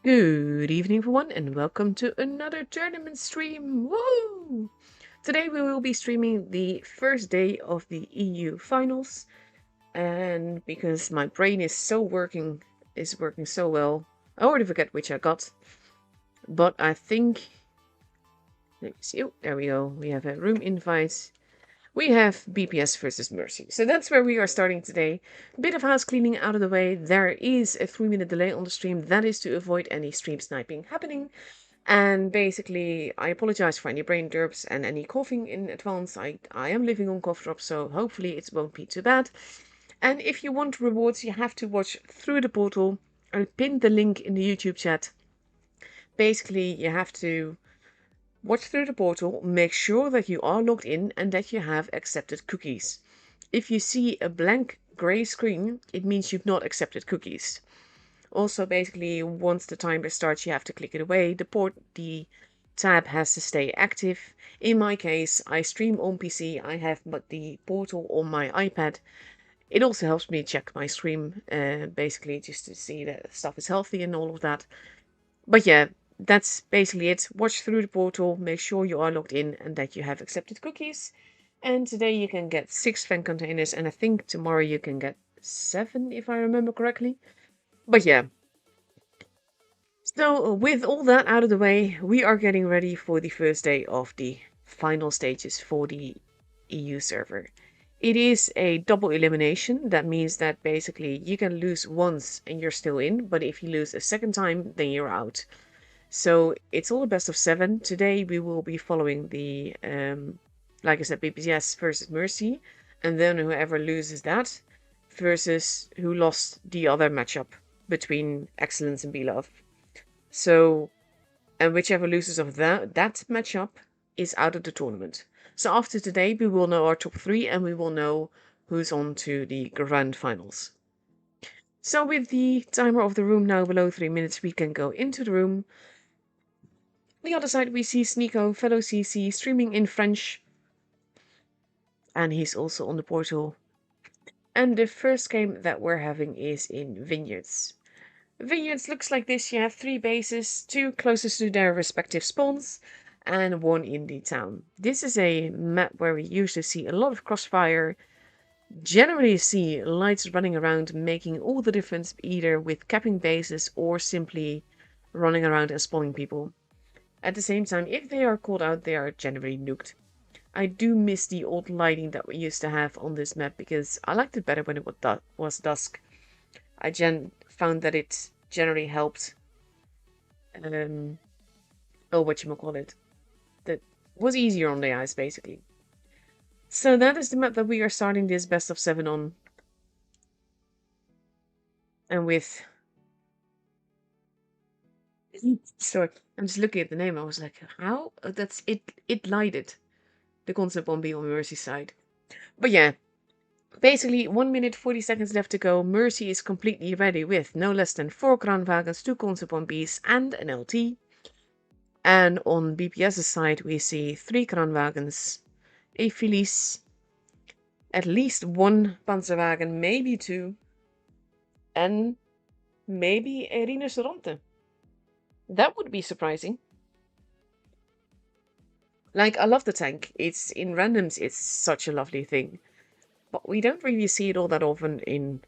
Good evening, everyone, and welcome to another tournament stream. Woohoo! Today we will be streaming the first day of the EU finals, and because my brain is working so well, I already forget which I got, but I think. Let me see. Oh, there we go. We have a room invite. We have BPS versus Mercy. So that's where we are starting today. A bit of house cleaning out of the way. There is a 3-minute delay on the stream. That is to avoid any stream sniping happening. And basically, I apologize for any brain derps and any coughing in advance. I am living on cough drops, so hopefully it won't be too bad. And if you want rewards, you have to watch through the portal. I pinned the link in the YouTube chat. Basically, you have to watch through the portal, make sure that you are logged in and that you have accepted cookies. If you see a blank gray screen, it means you've not accepted cookies. Also, basically, once the timer starts, you have to click it away. The tab has to stay active. In my case, I stream on PC. I have the portal on my iPad. It also helps me check my stream, basically just to see that stuff is healthy and all of that. But yeah, that's basically it. Watch through the portal, make sure you are logged in and that you have accepted cookies. And today you can get 6 fan containers, and I think tomorrow you can get 7, if I remember correctly. But yeah. So with all that out of the way, we are getting ready for the first day of the final stages for the EU server. It is a double elimination. That means that basically you can lose once and you're still in, but if you lose a second time, then you're out. So it's all a best of 7. Today we will be following the, like I said, BPS versus Mercy, and then whoever loses that versus who lost the other matchup between Excellence and Beloved. So, and whichever loses of that matchup is out of the tournament. So after today, we will know our top 3 and we will know who's on to the grand finals. So with the timer of the room now below 3 minutes, we can go into the room. On the other side, we see Sneeko, fellow CC, streaming in French. And he's also on the portal. And the first game that we're having is in Vineyards. Vineyards looks like this. You have 3 bases, 2 closest to their respective spawns, and 1 in the town. This is a map where we usually see a lot of crossfire, generally see lights running around, making all the difference either with capping bases or simply running around and spawning people. At the same time, if they are called out, they are generally nuked. I do miss the old lighting that we used to have on this map because I liked it better when it was dusk. I found that it generally helped. Whatchamacallit. That was easier on the eyes, basically. So that is the map that we are starting this best of 7 on. And with... Sorry, I'm just looking at the name. I was like, how? Oh, that's it. It lighted. The concept won't be on Mercy's side. But yeah. Basically, 1 minute 40 seconds left to go. Mercy is completely ready with no less than 4 Kranwagens, 2 Concept 1Bs, and an LT. And on BPS's side, we see 3 Kranwagens, a Felice, at least 1 Panzerwagen, maybe 2, and maybe a Rinoceronte. That would be surprising. Like, I love the tank. It's in randoms, it's such a lovely thing. But we don't really see it all that often in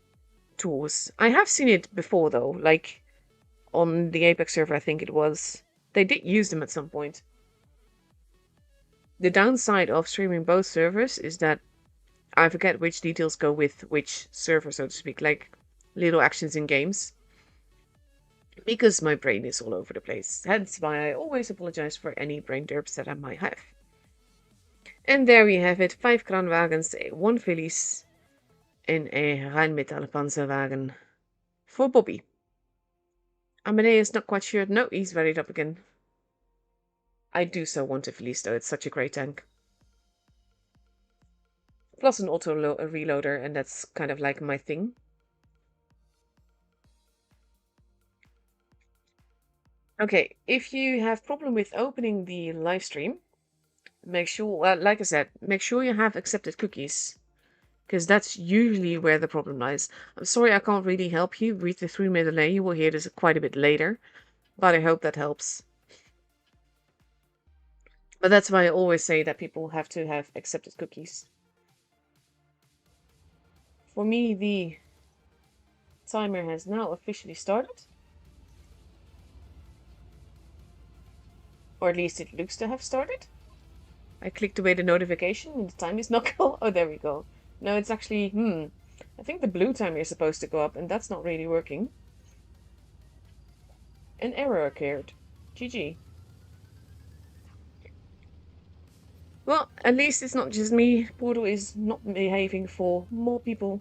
tours. I have seen it before, though. Like, on the Apex server, I think it was. They did use them at some point. The downside of streaming both servers is that I forget which details go with which server, so to speak. Like, little actions in games. Because my brain is all over the place. Hence why I always apologize for any brain derps that I might have. And there we have it, 5 Kranwagens, 1 Felice, and a Rheinmetall Panzerwagen for Bobby. Amadeo is not quite sure. No, he's readied up again. I do so want a Felice though, it's such a great tank. Plus an auto reloader, and that's kind of like my thing. Okay, if you have problem with opening the live stream, make sure, like I said, make sure you have accepted cookies. Because that's usually where the problem lies. I'm sorry I can't really help you. Read the 3-minute delay. You will hear this quite a bit later. But I hope that helps. But that's why I always say that people have to have accepted cookies. For me, the timer has now officially started. Or at least it looks to have started. I clicked away the notification and the time is not go. Oh, there we go. No, it's actually, I think the blue timer is supposed to go up and that's not really working. An error occurred. GG. Well, at least it's not just me. Portal is not behaving for more people.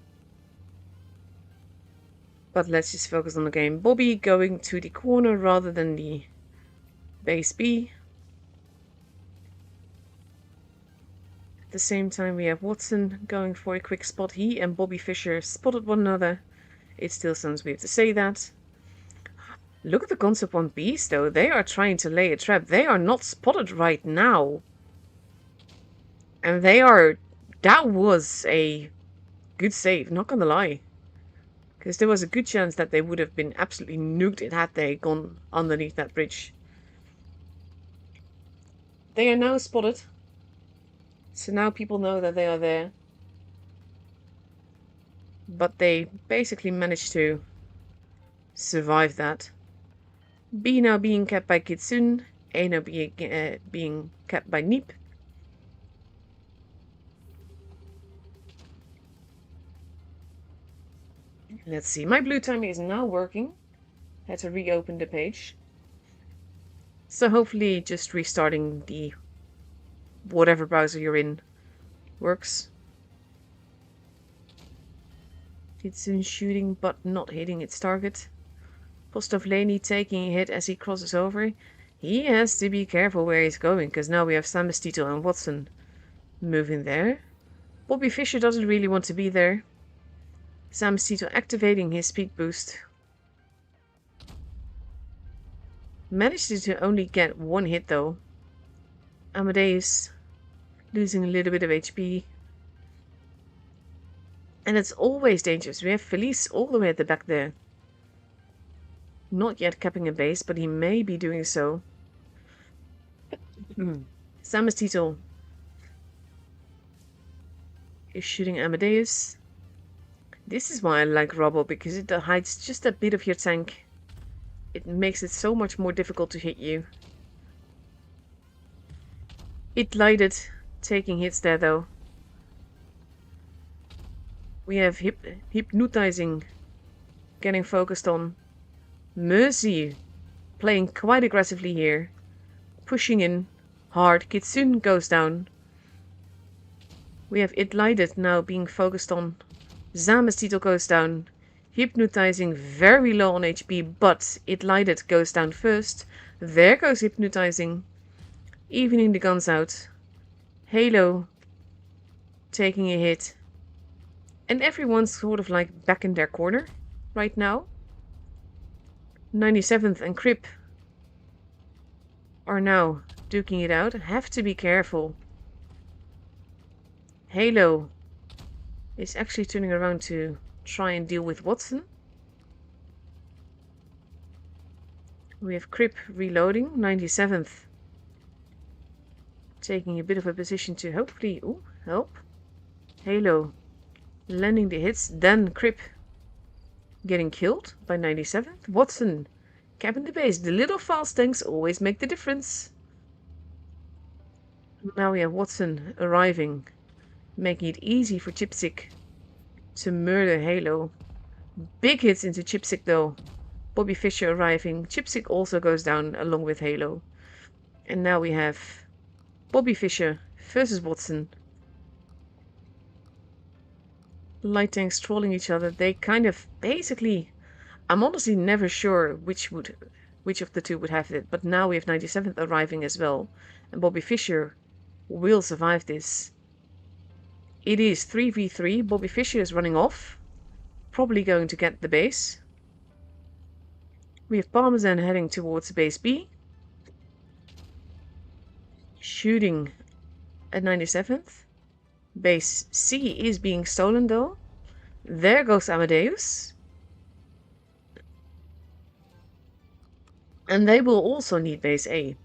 But let's just focus on the game. Bobby going to the corner rather than the base B. At the same time, we have Watson going for a quick spot. He and Bobby Fischer spotted one another. It still sounds weird to say that. Look at the concept on Bs, though. They are trying to lay a trap. They are not spotted right now. And they are... That was a good save, not gonna lie. Because there was a good chance that they would have been absolutely nuked had they gone underneath that bridge. They are now spotted. So now people know that they are there. But they basically managed to survive that. B now being kept by Kitsune. A now being kept by Neep. Let's see. My blue timer is now working. I had to reopen the page. So hopefully just restarting the whatever browser you're in works. Kitsune shooting but not hitting its target. Postovleni taking a hit as he crosses over. He has to be careful where he's going, because now we have Samestito and Watson moving there. Bobby Fischer doesn't really want to be there. Samestito activating his speed boost. Managed to only get one hit though. Amadeus losing a little bit of HP. And it's always dangerous. We have Felice all the way at the back there. Not yet capping a base, but he may be doing so. Samestito is shooting Amadeus. This is why I like Robbo, because it hides just a bit of your tank. It makes it so much more difficult to hit you. It lighted, taking hits there though. We have hypnotizing, getting focused on. Mercy, playing quite aggressively here. Pushing in hard. Kitsune goes down. We have It Lighted now being focused on. Zamestito goes down. Hypnotizing very low on HP, but It Lighted goes down first. There goes Hypnotizing. Evening the guns out. Halo taking a hit. And everyone's sort of like back in their corner right now. 97th and Crip are now duking it out. Have to be careful. Halo is actually turning around to try and deal with Watson. We have Crip reloading. 97th taking a bit of a position to hopefully help. Halo landing the hits. Then Crip getting killed by 97th. Watson capping the base. The little fast tanks always make the difference. Now we have Watson arriving, making it easy for Chipsick to murder Halo. Big hits into Chipsick though. Bobby Fischer arriving. Chipsick also goes down along with Halo. And now we have Bobby Fischer versus Watson. Light tanks trolling each other. They kind of basically, I'm honestly never sure which of the two would have it, but now we have 97th arriving as well, and Bobby Fischer will survive this. It is 3v3. Bobby Fischer is running off, probably going to get the base. We have Parmesan heading towards base B, shooting at 97th. Base C is being stolen though. There goes Amadeus. And they will also need base A.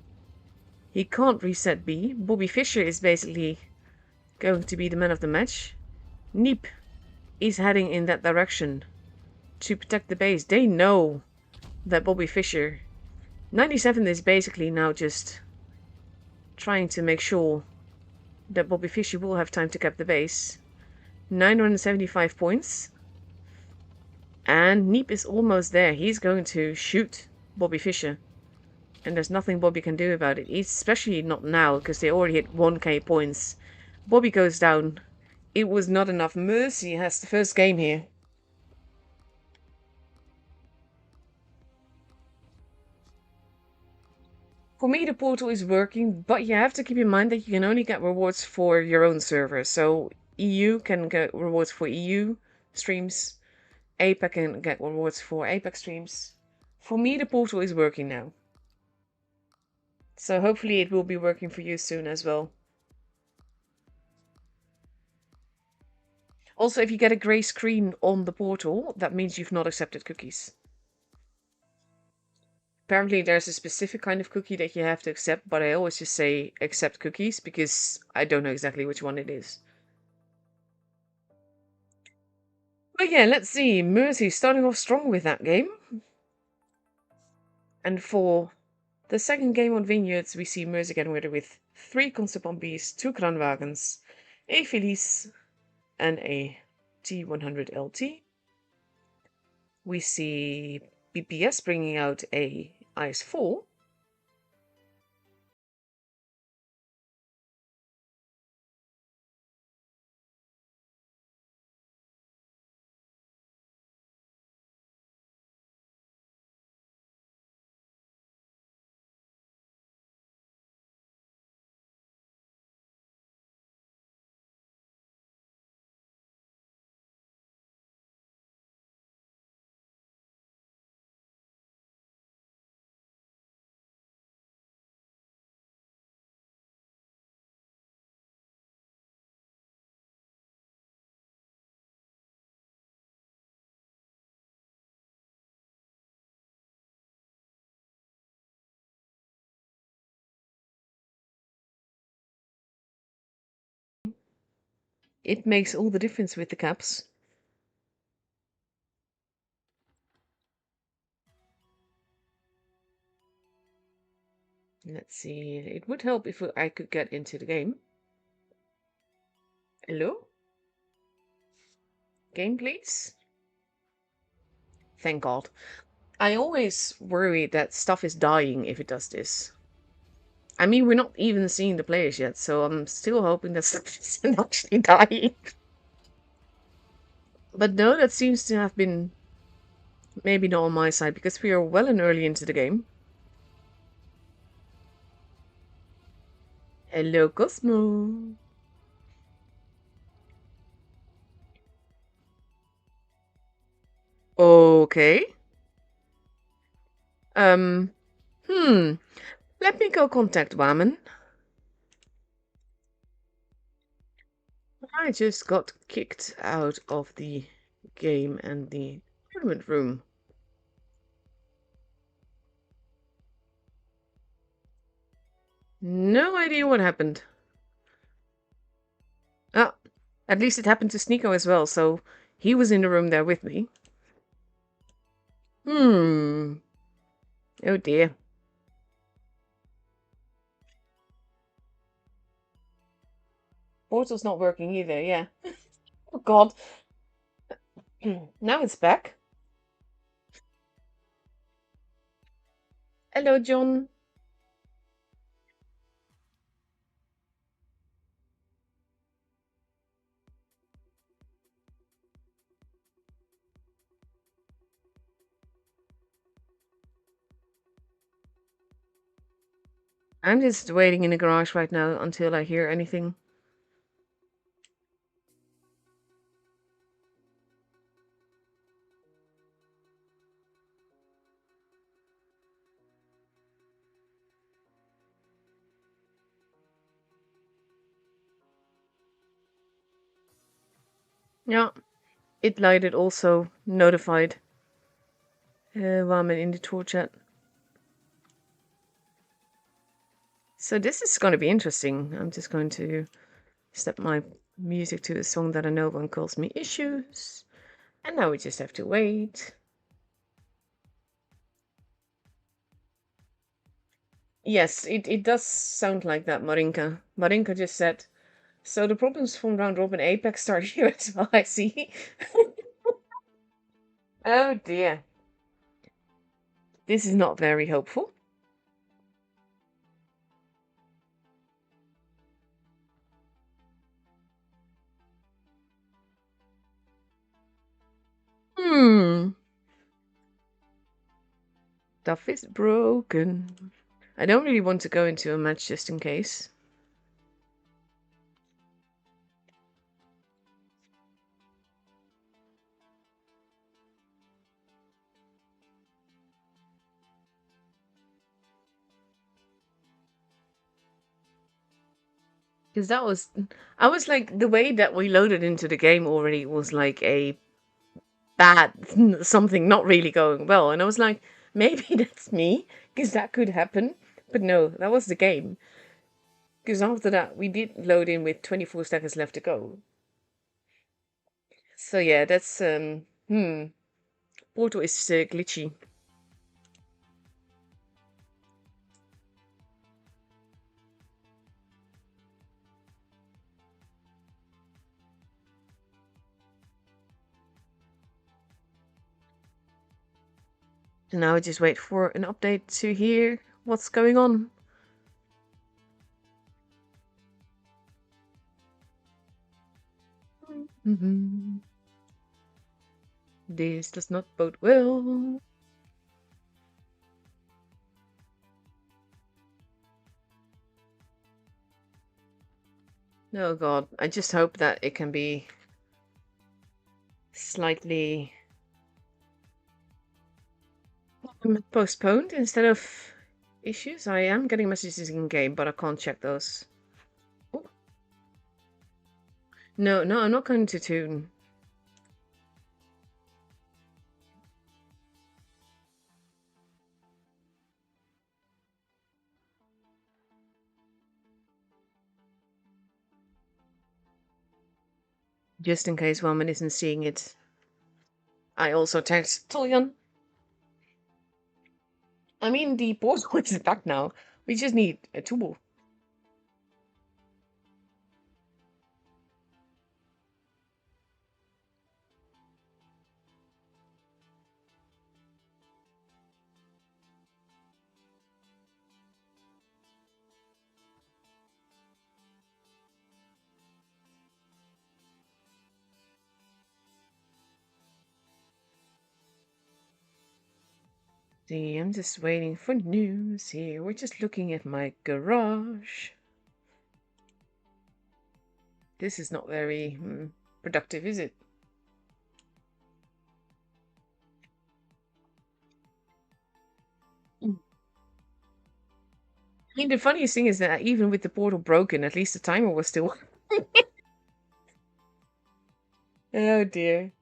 He can't reset B. Bobby Fischer is basically going to be the man of the match. Neep is heading in that direction to protect the base. They know that Bobby Fischer... 97 is basically now just trying to make sure that Bobby Fischer will have time to cap the base. 975 points. And Neep is almost there. He's going to shoot Bobby Fischer. And there's nothing Bobby can do about it. Especially not now, because they already hit 1k points. Bobby goes down. It was not enough. Mercy has the first game here. For me, the portal is working, but you have to keep in mind that you can only get rewards for your own server. So EU can get rewards for EU streams. APAC can get rewards for APAC streams. For me, the portal is working now. So hopefully it will be working for you soon as well. Also, if you get a grey screen on the portal, that means you've not accepted cookies. Apparently there's a specific kind of cookie that you have to accept, but I always just say accept cookies because I don't know exactly which one it is. But yeah, let's see. Mercy starting off strong with that game. And for the second game on Vineyards, we see Mercy getting rid with 3 Constant Bombies, 2 Kranwagens, a Felice, and a T100 LT. We see BPS bringing out a IS-4. It makes all the difference with the caps. Let's see. It would help if I could get into the game. Hello? Game, please? Thank God. I always worry that stuff is dying if it does this. I mean, we're not even seeing the players yet, so I'm still hoping that stuff isn't actually dying. But no, that seems to have been maybe not on my side, because we are well and early into the game. Hello, Cosmo. Okay. Let me go contact Wamen. I just got kicked out of the game and the tournament room. No idea what happened. Ah, at least it happened to Sneeko as well, so he was in the room there with me. Oh dear. Portal's not working either, yeah. Oh god. Now it's back. Hello, John. I'm just waiting in the garage right now until I hear anything. Yeah, it lighted also notified Wamen in the tour chat. So this is going to be interesting. I'm just going to set my music to the song that I know won't cause me issues. And now we just have to wait. Yes, it does sound like that, Marinka. Marinka just said, so the problems from round robin Apex start here as well, I see. Oh dear. This is not very hopeful. Hmm. Stuff is broken. I don't really want to go into a match just in case. Because I was like, the way that we loaded into the game already was like a bad something not really going well. And I was like, maybe that's me, because that could happen. But no, that was the game. Because after that, we did load in with 24 seconds left to go. So yeah, that's, Portal is glitchy. So now I just wait for an update to hear what's going on. This does not bode well. Oh god, I just hope that it can be slightly postponed instead of issues. I am getting messages in game, but I can't check those. Oh. No, no, I'm not going to tune. Just in case Wellman isn't seeing it. I also text Tolyan. I mean, the portal is back now. We just need a tool. See, I'm just waiting for news here. We're just looking at my garage. This is not very productive, is it? I mean, the funniest thing is that even with the portal broken, at least the timer was still. Oh dear.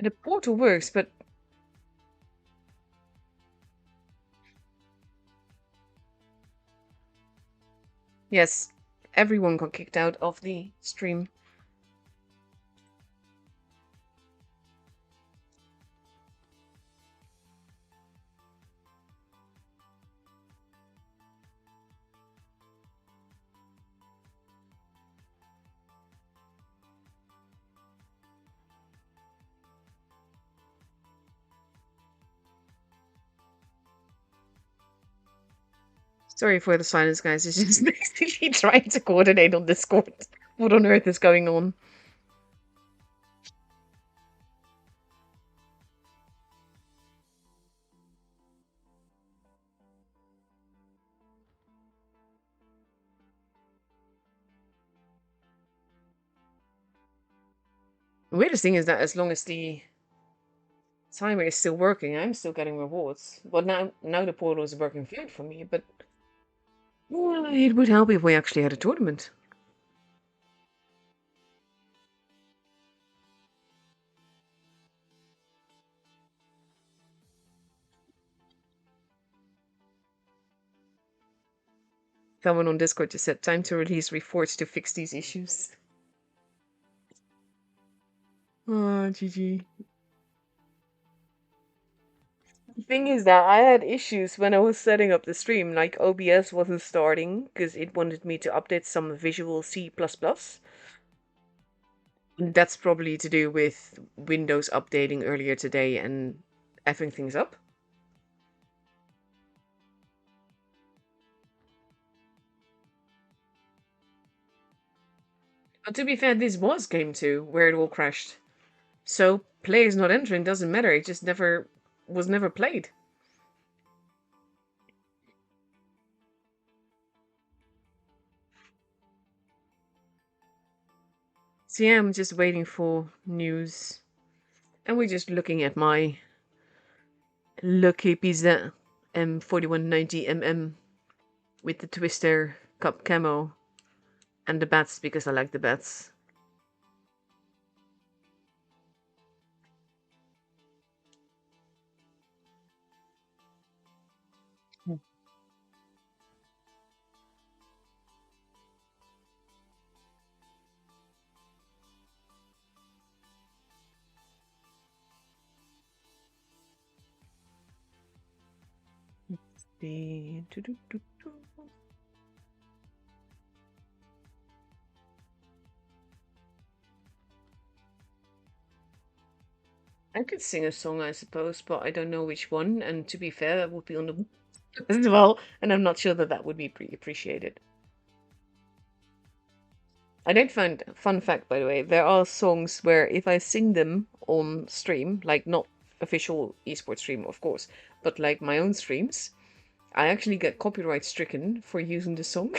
The portal works, but yes, everyone got kicked out of the stream. Sorry for the silence, guys. It's just basically trying to coordinate on Discord. What on earth is going on? The weirdest thing is that as long as the timer is still working, I'm still getting rewards. Well, now the portal is working fine for me, but it would help if we actually had a tournament. Someone on Discord just said, time to release Reforged to fix these issues. Oh, GG. The thing is that I had issues when I was setting up the stream, like OBS wasn't starting because it wanted me to update some Visual C++. And that's probably to do with Windows updating earlier today and effing things up. But to be fair, this was game 2 where it all crashed. So players not entering doesn't matter, it just was never played. So yeah, I'm just waiting for news. And we're just looking at my Lucky Pizza M4190mm with the Twister Cup camo and the bats because I like the bats. I could sing a song, I suppose, but I don't know which one. And to be fair, that would be on the as well, and I'm not sure that that would be appreciated. I did find, fun fact by the way, there are songs where if I sing them on stream, like not official esports stream, of course, but like my own streams, I actually get copyright stricken for using the song.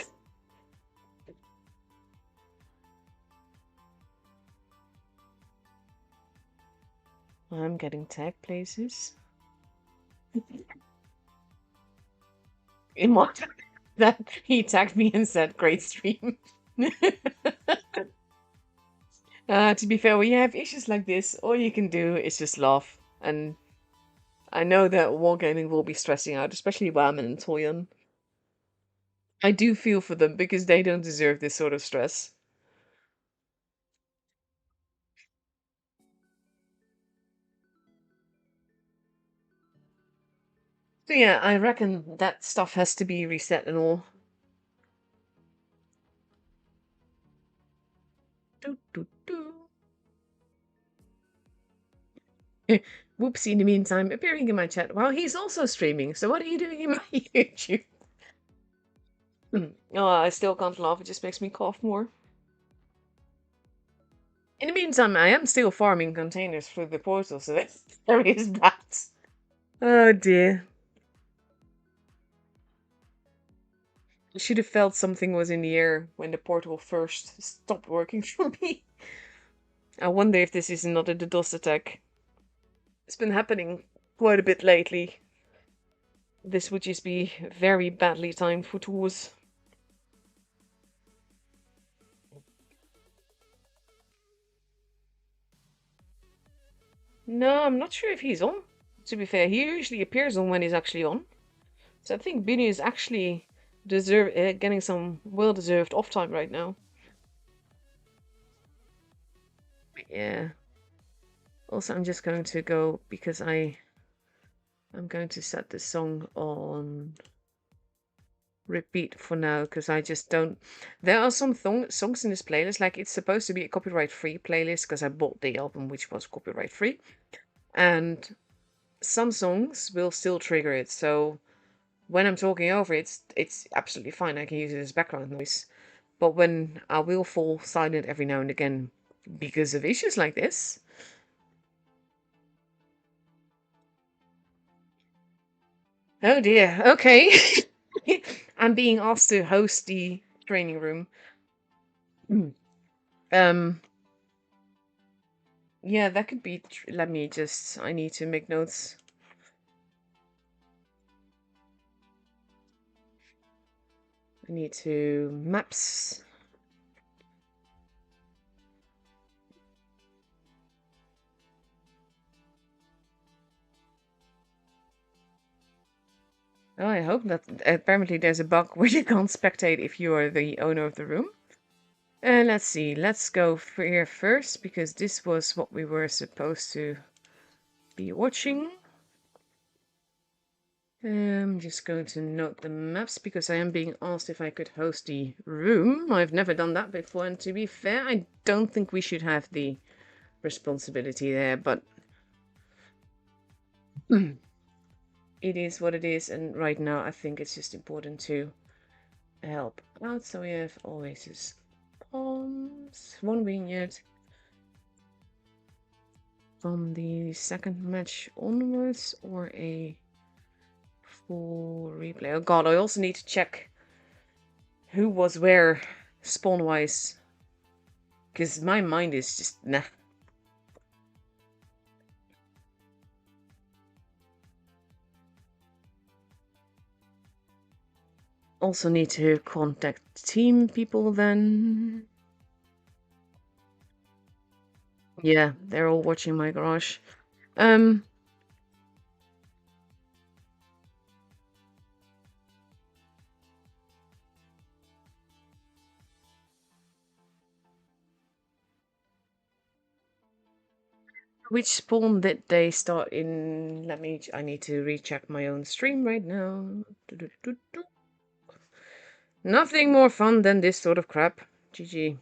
I'm getting tag places. In what? That he tagged me and said, "Great stream." To be fair, when you have issues like this, all you can do is just laugh. And I know that wargaming will be stressing out, especially Whammon and Toyon. I do feel for them because they don't deserve this sort of stress. So yeah, I reckon that stuff has to be reset and all. Doo, doo, doo. Whoopsie, in the meantime, appearing in my chat. Well, he's also streaming, so what are you doing in my YouTube? Oh, I still can't laugh, it just makes me cough more. In the meantime, I am still farming containers through the portal, so there is that. Oh dear. I should have felt something was in the air when the portal first stopped working for me. I wonder if this is another DDoS attack. It's been happening quite a bit lately. This would just be very badly timed for tours. No, I'm not sure if he's on. To be fair, he usually appears on when he's actually on. So I think Bini is actually getting some well-deserved off time right now. Yeah. Also, I'm just going to go because I'm going to set this song on repeat for now because I just don't. There are some songs in this playlist, like it's supposed to be a copyright-free playlist because I bought the album which was copyright-free, and some songs will still trigger it. So when I'm talking over it, it's absolutely fine. I can use it as background noise. But when I will fall silent every now and again because of issues like this. Oh dear. Okay. I'm being asked to host the training room. um Yeah, that could be. Let me just. I need to make notes. I need to maps. Oh, I hope not. Apparently, there's a bug where you can't spectate if you are the owner of the room. Let's see. Let's go here first because this was what we were supposed to be watching. I'm just going to note the maps because I am being asked if I could host the room. I've never done that before, and to be fair, I don't think we should have the responsibility there, but it is what it is, and right now I think it's just important to help out. So we have Oasis Palms, one vineyard from the second match onwards, or a full replay. Oh god, I also need to check who was where spawn-wise, because my mind is just nah. Also need to contact team people then. Yeah, they're all watching my garage. Um, which spawn did they start in? I need to recheck my own stream right now. Nothing more fun than this sort of crap. GG.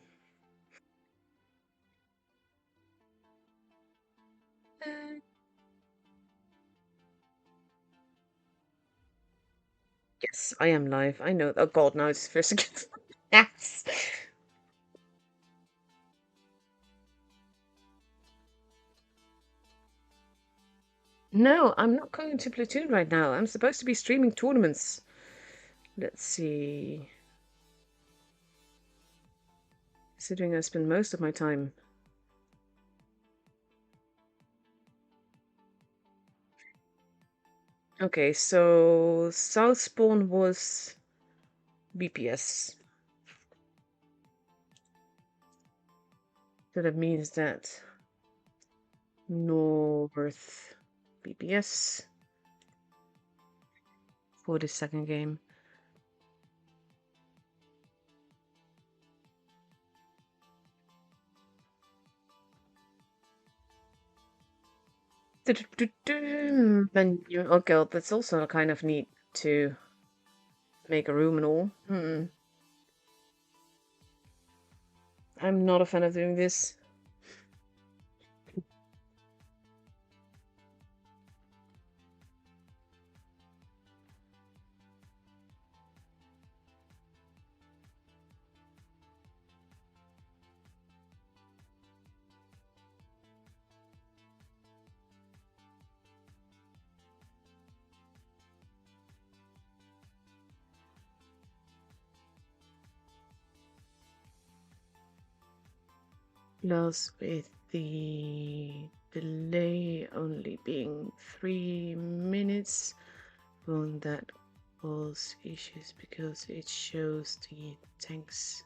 Yes, I am live. I know. Oh god, now it's first again. Yes. No, I'm not going to Platoon right now. I'm supposed to be streaming tournaments. Let's see. Considering I spend most of my time. Okay, so South Spawn was BPS. So that means that North BPS for the second game. Then you, okay, that's also kind of neat to make a room and all. I'm not a fan of doing this. Plus, with the delay only being 3 minutes, won't that cause issues because it shows the tanks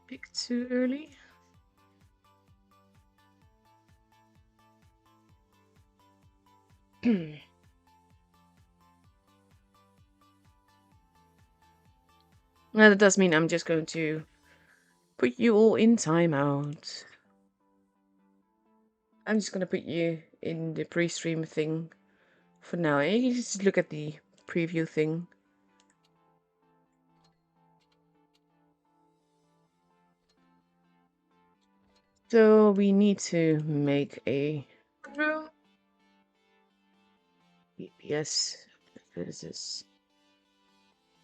picked too early? Well, that does mean I'm just going to put you all in timeout. I'm just gonna put you in the pre-stream thing for now. You can just look at the preview thing. So we need to make a room. BPS versus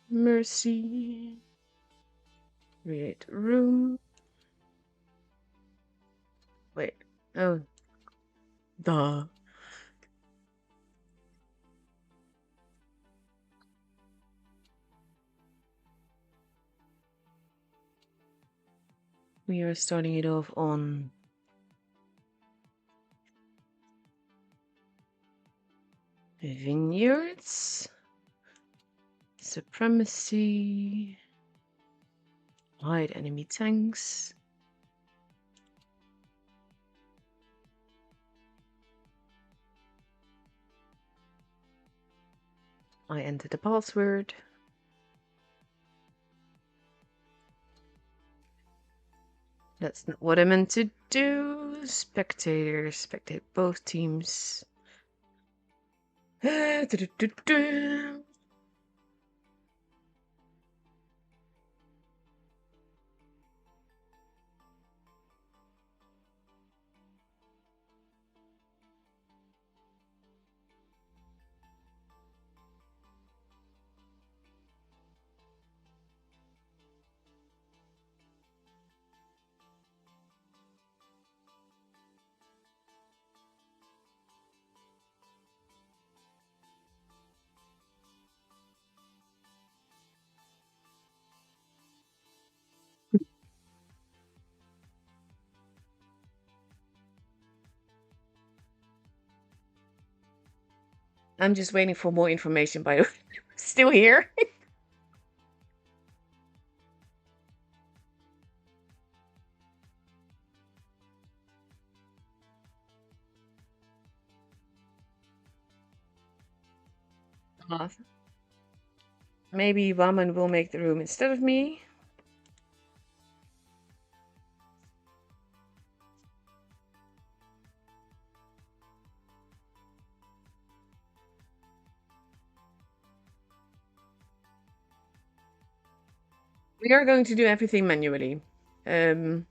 Mercy. Create room. Wait. Oh, duh. We are starting it off on Vineyards. Supremacy. Hide enemy tanks. I enter the password. That's not what I meant to do. Spectators. Spectate both teams. I'm just waiting for more information, by the way. Still here. Maybe Raman will make the room instead of me. We are going to do everything manually. I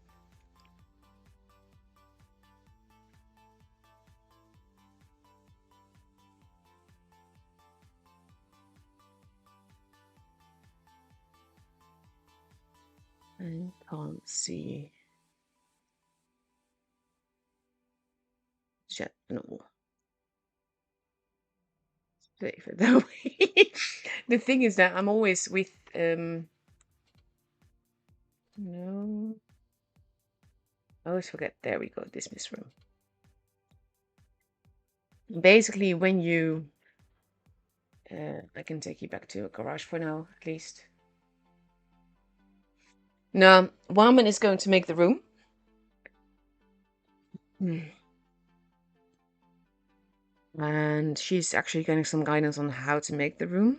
can't see. Chat, no. Save it that way. The thing is that I'm always with no. I always forget. There we go. Dismiss room. Basically, when you I can take you back to a garage for now, at least. Now, Warman is going to make the room. And she's actually getting some guidance on how to make the room.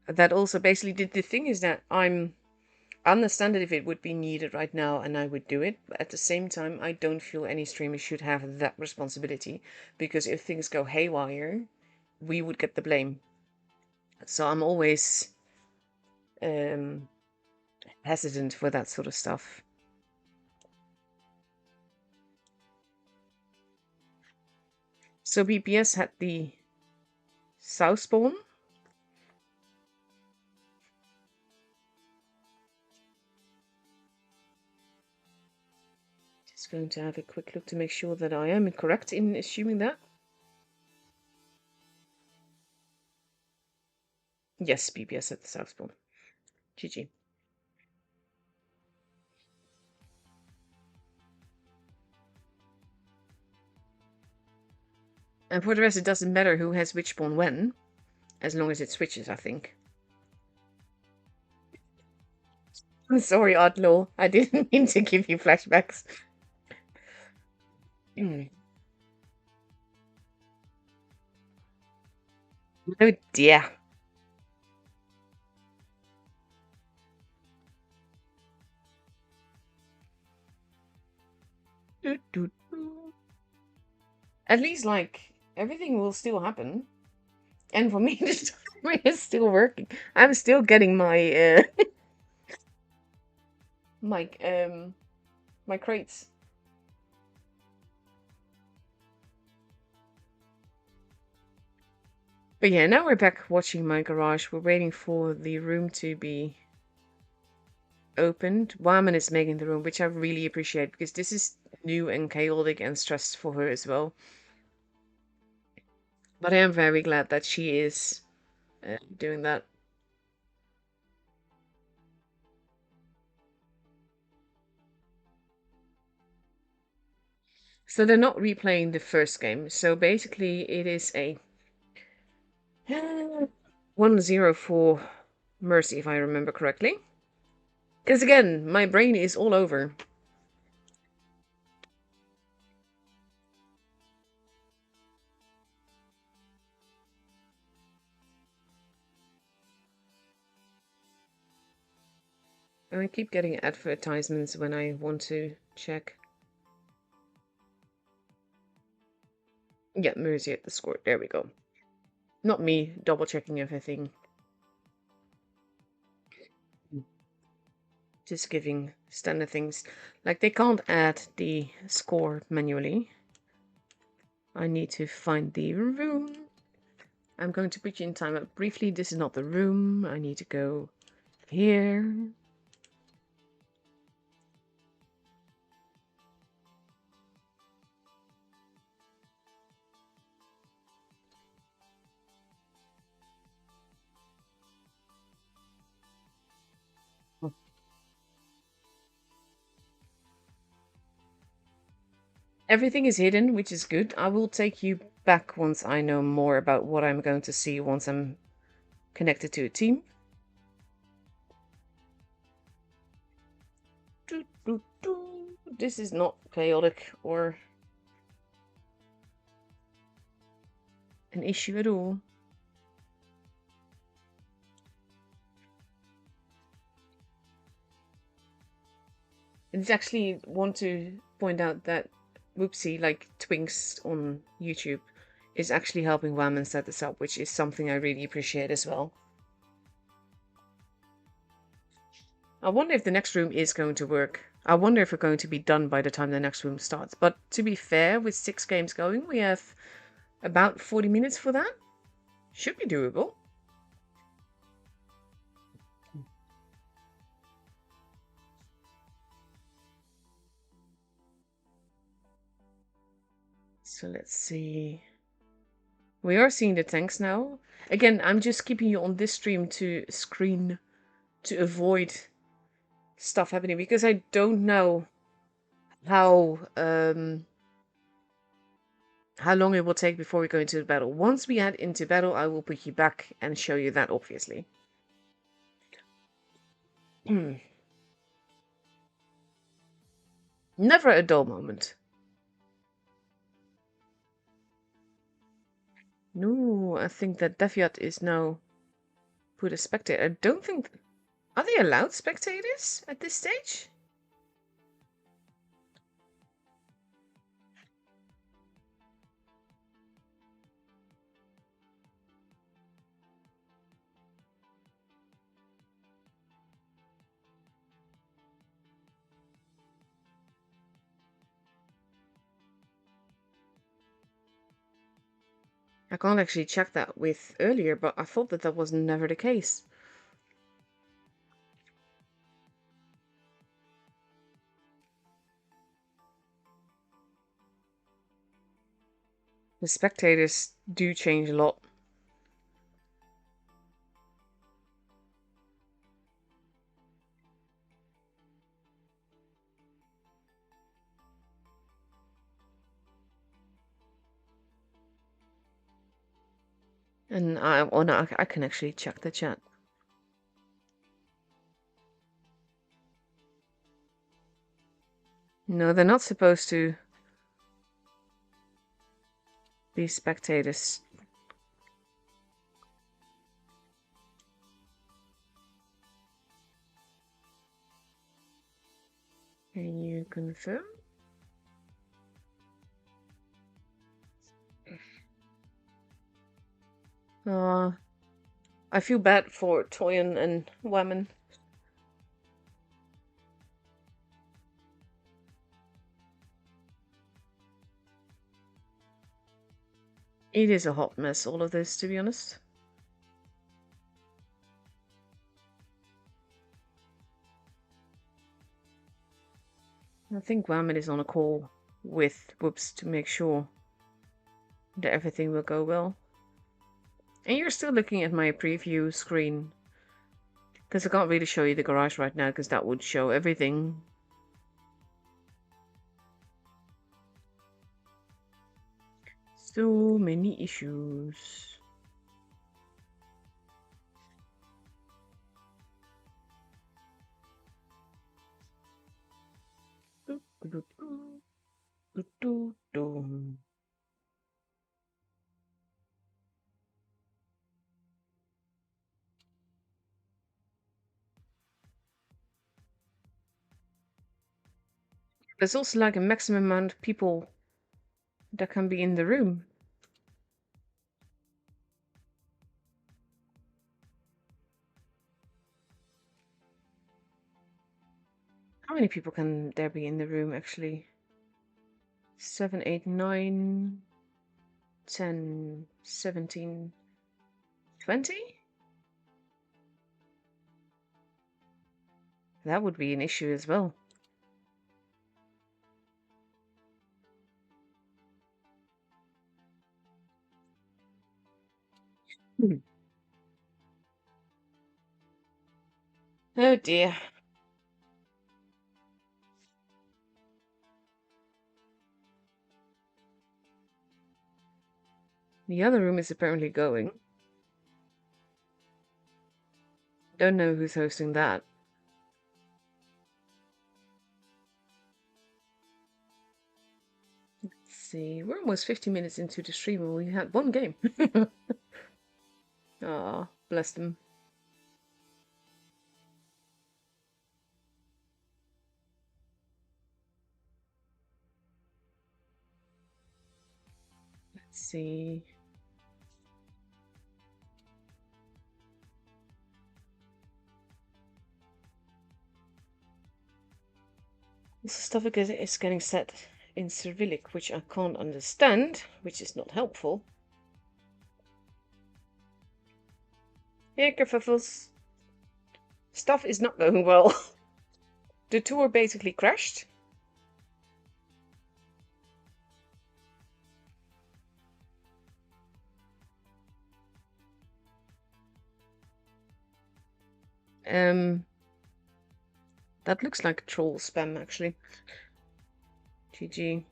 That also basically the thing is that I understand it if it would be needed right now and I would do it, but at the same time I don't feel any streamer should have that responsibility, because if things go haywire, we would get the blame. So I'm always hesitant for that sort of stuff. So BPS had the south spawn. Just going to have a quick look to make sure that I am correct in assuming that. Yes, BPS at the south spawn. GG. And for the rest, it doesn't matter who has which spawn when, as long as it switches, I think. I'm sorry, Outlaw. I didn't mean to give you flashbacks. Oh dear. At least, like, everything will still happen. And for me, the timer is still working. I'm still getting my, my, my crates. But yeah, now we're back watching my garage. We're waiting for the room to be opened. Waman is making the room, which I really appreciate, because this is new and chaotic and stressed for her as well. But I am very glad that she is doing that. So they're not replaying the first game. So basically it is a 1-0 for Mercy, if I remember correctly. Because again, my brain is all over. I keep getting advertisements when I want to check. Yeah, Mercy at the score. There we go. Not me double checking everything. Just giving standard things. Like they can't add the score manually. I need to find the room. I'm going to put you in timeout briefly. This is not the room. I need to go here. Everything is hidden, which is good. I will take you back once I know more about what I'm going to see once I'm connected to a team. This is not chaotic or an issue at all. I just actually want to point out that Whoopsie, like Twinks on YouTube, is actually helping Whammon set this up, which is something I really appreciate as well. I wonder if the next room is going to work. I wonder if we're going to be done by the time the next room starts. But to be fair, with 6 games going, we have about 40 minutes for that. Should be doable. So let's see. We are seeing the tanks now. Again, I'm just keeping you on this stream to screen to avoid stuff happening because I don't know how long it will take before we go into the battle. Once we head into battle, I will put you back and show you that, obviously. Never a dull moment. No, I think that Deviat is now put a spectator. I don't think... Are they allowed spectators at this stage? I can't actually check that with earlier, but I thought that was never the case. The spectators do change a lot. And I can actually check the chat. No, they're not supposed to be spectators. Can you confirm? I feel bad for Toyin and Whammon. It is a hot mess, all of this, to be honest. I think Whammon is on a call with Whoops to make sure that everything will go well. And you're still looking at my preview screen. Because I can't really show you the garage right now, because that would show everything. So many issues. There's also like a maximum amount of people that can be in the room. How many people can there be in the room actually? 7, 8, 9, 10, 17, 20? That would be an issue as well. Oh dear. The other room is apparently going. Don't know who's hosting that. Let's see. We're almost 50 minutes into the stream and we had one game. Aw, bless them. Let's see. This stuff is getting set in Cyrillic, which I can't understand, which is not helpful. Hey, kerfuffles. Stuff is not going well. The tour basically crashed. That looks like troll spam, actually. GG.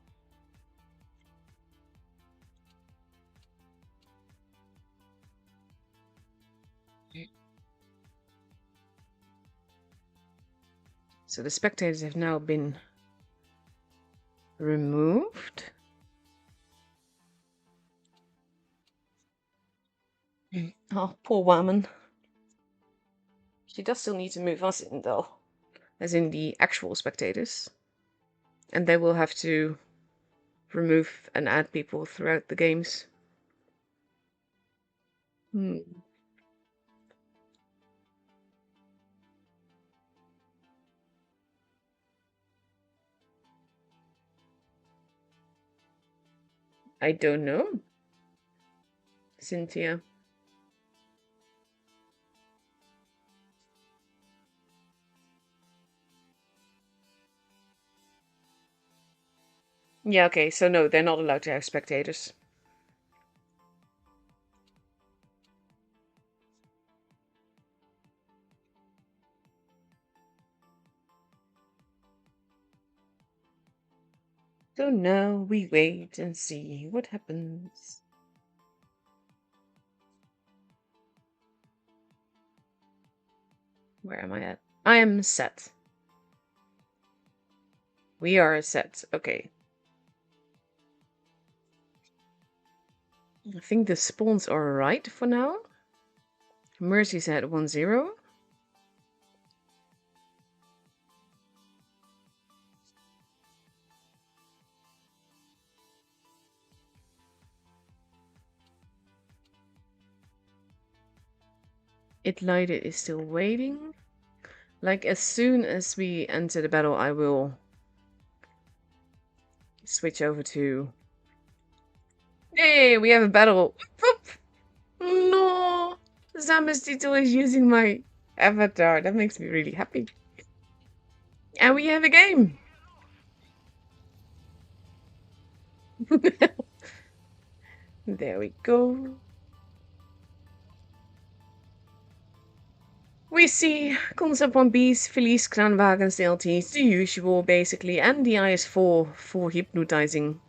So the spectators have now been removed. Oh, poor woman. She does still need to move us in, though. As in the actual spectators. And they will have to remove and add people throughout the games. I don't know. Cynthia. Yeah, okay, so no, they're not allowed to have spectators. So now we wait and see what happens. Where am I at? I am set. We are set. Okay. I think the spawns are right for now. Mercy's at 1-0. It lighted is still waiting. Like, as soon as we enter the battle, I will switch over to... Hey, we have a battle! No! Zamestito is using my avatar. That makes me really happy. And we have a game! There we go. We see concept 1Bs, Felice, Kranwagens, DLTs, the usual basically, and the IS4 for hypnotizing.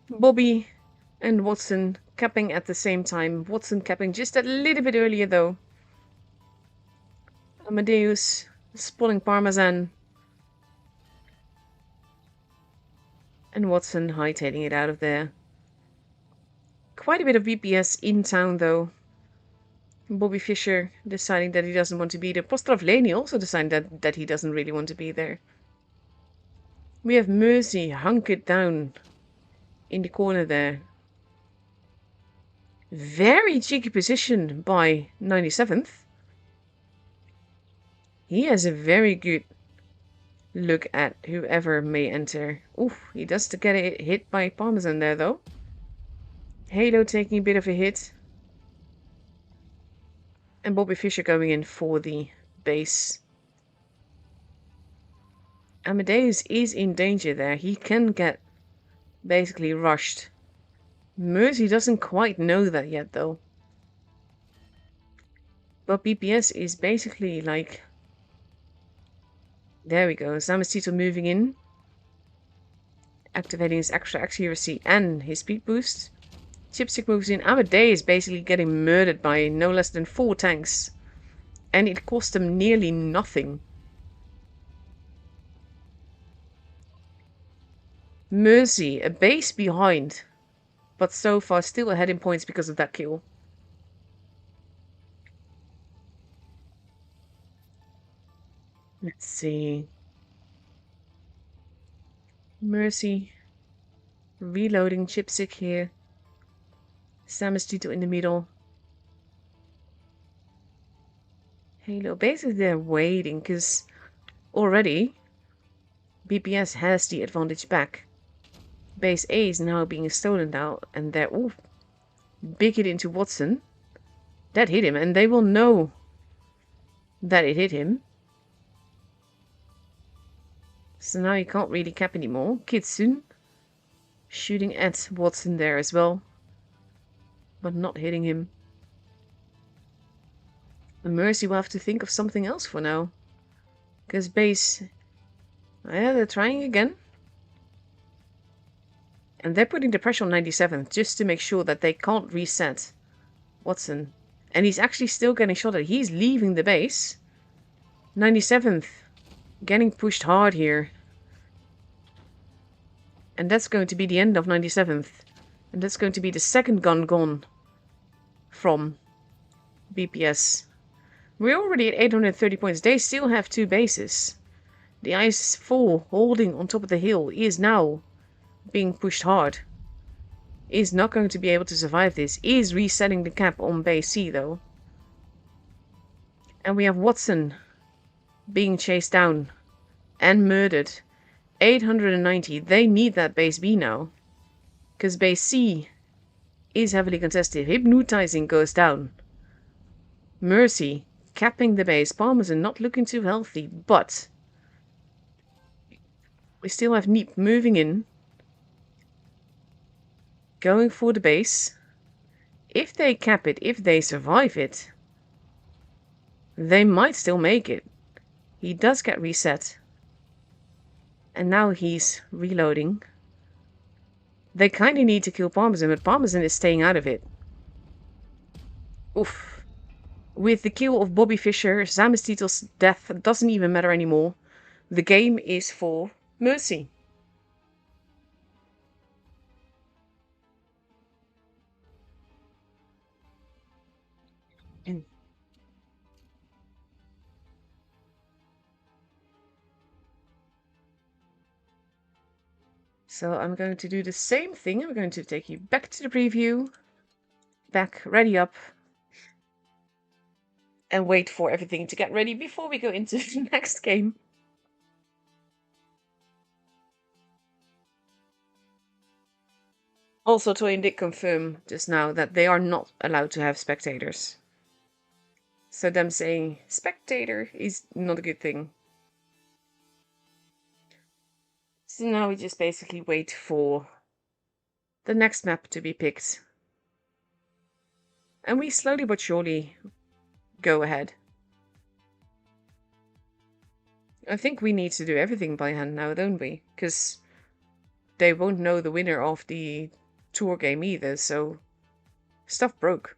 Bobby and Watson capping at the same time. Watson capping just a little bit earlier though. Amadeus spotting Parmesan. And Watson hightailing it out of there. Quite a bit of BPS in town though. Bobby Fischer deciding that he doesn't want to be there. Postravleni also deciding that he doesn't really want to be there. We have Mercy hunkered down in the corner there. Very cheeky position by 97th. He has a very good look at whoever may enter. Oof, he does get a hit by Parmesan there though. Halo taking a bit of a hit. And Bobby Fischer going in for the base. Amadeus is in danger there. He can get basically rushed. Mercy doesn't quite know that yet though. But BPS is basically like... There we go. Zamestito moving in. Activating his extra accuracy and his speed boost. Chipstick moves in. Amadeus is basically getting murdered by no less than 4 tanks. And it cost him nearly nothing. Mercy, a base behind. But so far still ahead in points because of that kill. Let's see. Mercy. Reloading Chipstick here. Samestito in the middle. Halo. Basically they're waiting because already BPS has the advantage back. Base A is now being stolen now and they're... Ooh, big hit into Watson. That hit him and they will know that it hit him. So now he can't really cap anymore. Kitsune shooting at Watson there as well. But not hitting him. And Mercy will have to think of something else for now. Because base... Yeah, they're trying again. And they're putting the pressure on 97th just to make sure that they can't reset Watson. And he's actually still getting shot at. He's leaving the base. 97th getting pushed hard here. And that's going to be the end of 97th. And that's going to be the second gun gone from BPS. We're already at 830 points. They still have 2 bases. The IS-4 holding on top of the hill is now being pushed hard. Is not going to be able to survive this. Is resetting the cap on base C though. And we have Watson being chased down and murdered. 890. They need that base B now. Because base C is heavily contested. Hypnotizing goes down. Mercy capping the base. Parmesan not looking too healthy, but we still have Neep moving in. Going for the base. If they cap it, if they survive it, they might still make it. He does get reset. And now he's reloading. They kind of need to kill Parmesan, but Parmesan is staying out of it. Oof. With the kill of Bobby Fischer, Zamestito's death doesn't even matter anymore. The game is for Mercy. So I'm going to do the same thing. I'm going to take you back to the preview. Back, ready up. And wait for everything to get ready before we go into the next game. Also, Toyin did confirm just now that they are not allowed to have spectators. So them saying spectator is not a good thing. So now we just basically wait for the next map to be picked. And we slowly but surely go ahead. I think we need to do everything by hand now, don't we? Because they won't know the winner of the tour game either, so stuff broke.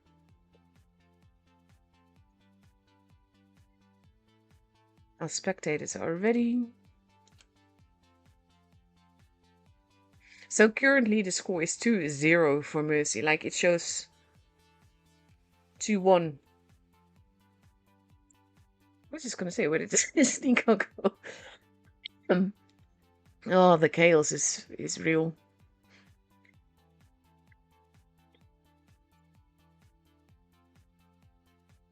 Our spectators are ready. So currently the score is 2-0 for Mercy. Like, it shows 2-1. I was just gonna say, where did this Nico go? Oh, the chaos is real.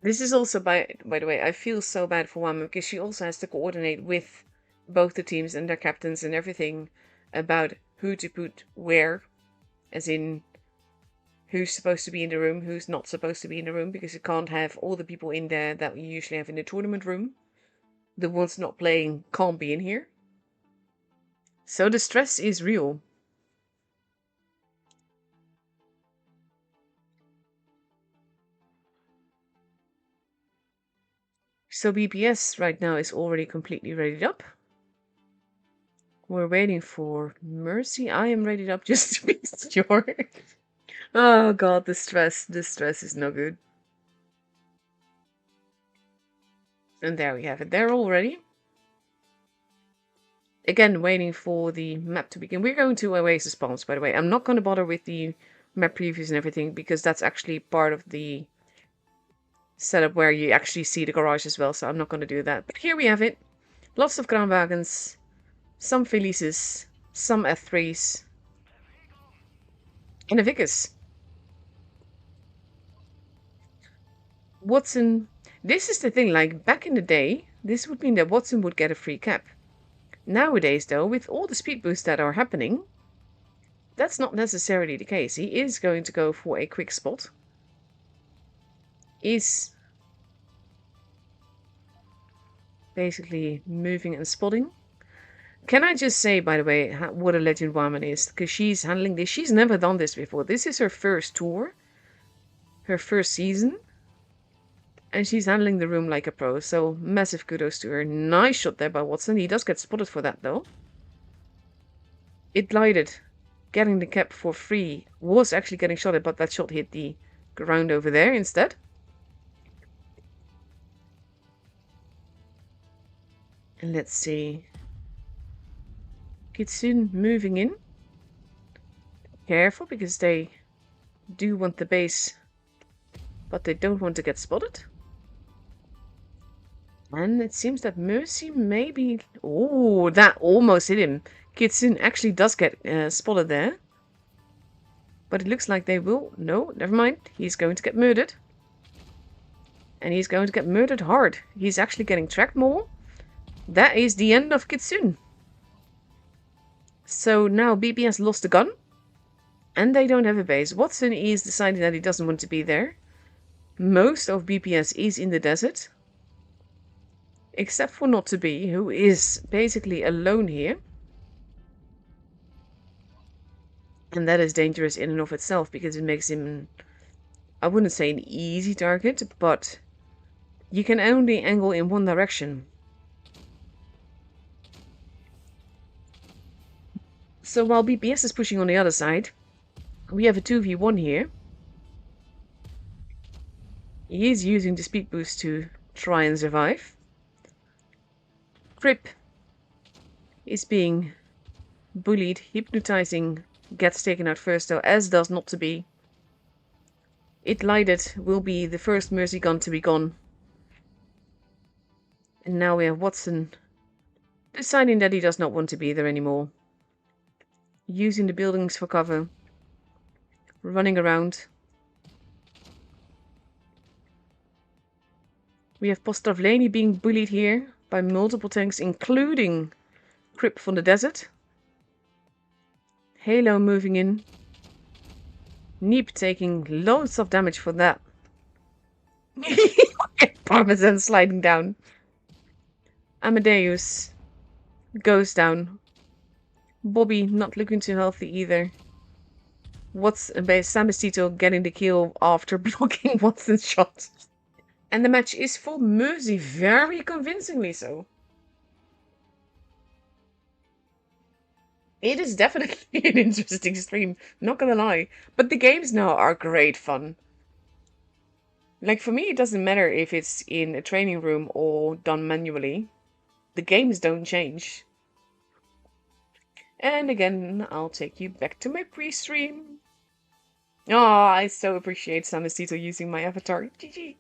This is also, by the way, I feel so bad for Wama because she also has to coordinate with both the teams and their captains and everything about who to put where, as in who's supposed to be in the room, who's not supposed to be in the room, because you can't have all the people in there that you usually have in the tournament room. The ones not playing can't be in here. So the stress is real. So BPS right now is already completely readied up. We're waiting for Mercy. I am readied up just to be sure. Oh god, the stress is no good. And there we have it. They're all ready. Again, waiting for the map to begin. We're going to Oasis Palms, by the way. I'm not going to bother with the map previews and everything, because that's actually part of the setup where you actually see the garage as well, so I'm not going to do that. But here we have it. Lots of Kranwagens, some Felices, some F3s, and a Vickers. Watson, this is the thing, like, back in the day, this would mean that Watson would get a free cap. Nowadays, though, with all the speed boosts that are happening, that's not necessarily the case. He is going to go for a quick spot. Is basically moving and spotting. Can I just say, by the way, what a legend Waman is, because she's handling this. She's never done this before. This is her first tour, her first season, and she's handling the room like a pro, so massive kudos to her. Nice shot there by Watson. He does get spotted for that, though. It glided. Getting the cap for free. Was actually getting shot at, but that shot hit the ground over there instead. And let's see. Kitsune moving in. Careful, because they do want the base, but they don't want to get spotted. And it seems that Mercy maybe... Oh, that almost hit him. Kitsune actually does get spotted there. But it looks like they will... No, never mind. He's going to get murdered. And he's going to get murdered hard. He's actually getting tracked more. That is the end of Kitsune. So now BPS lost the gun. And they don't have a base. Watson is deciding that he doesn't want to be there. Most of BPS is in the desert. Except for Not To Be, who is basically alone here. And that is dangerous in and of itself, because it makes him, I wouldn't say an easy target, but you can only angle in one direction. So while BPS is pushing on the other side, we have a 2v1 here. He is using the speed boost to try and survive. Crip is being bullied, hypnotizing, gets taken out first though, as does Not To Be. It Lighted will be the first Mercy gun to be gone. And now we have Watson deciding that he does not want to be there anymore. Using the buildings for cover. Running around. We have Postravleni being bullied here by multiple tanks, including Crip from the desert. Halo moving in. Neep taking loads of damage for that. Parmesan sliding down. Amadeus goes down. Bobby not looking too healthy either. Samestito getting the kill after blocking Watson's shot. And the match is for Mercy, very convincingly so. It is definitely an interesting stream, not gonna lie. But the games now are great fun. Like for me, it doesn't matter if it's in a training room or done manually. The games don't change. And again, I'll take you back to my pre-stream. Oh, I so appreciate Samastito using my avatar. GG.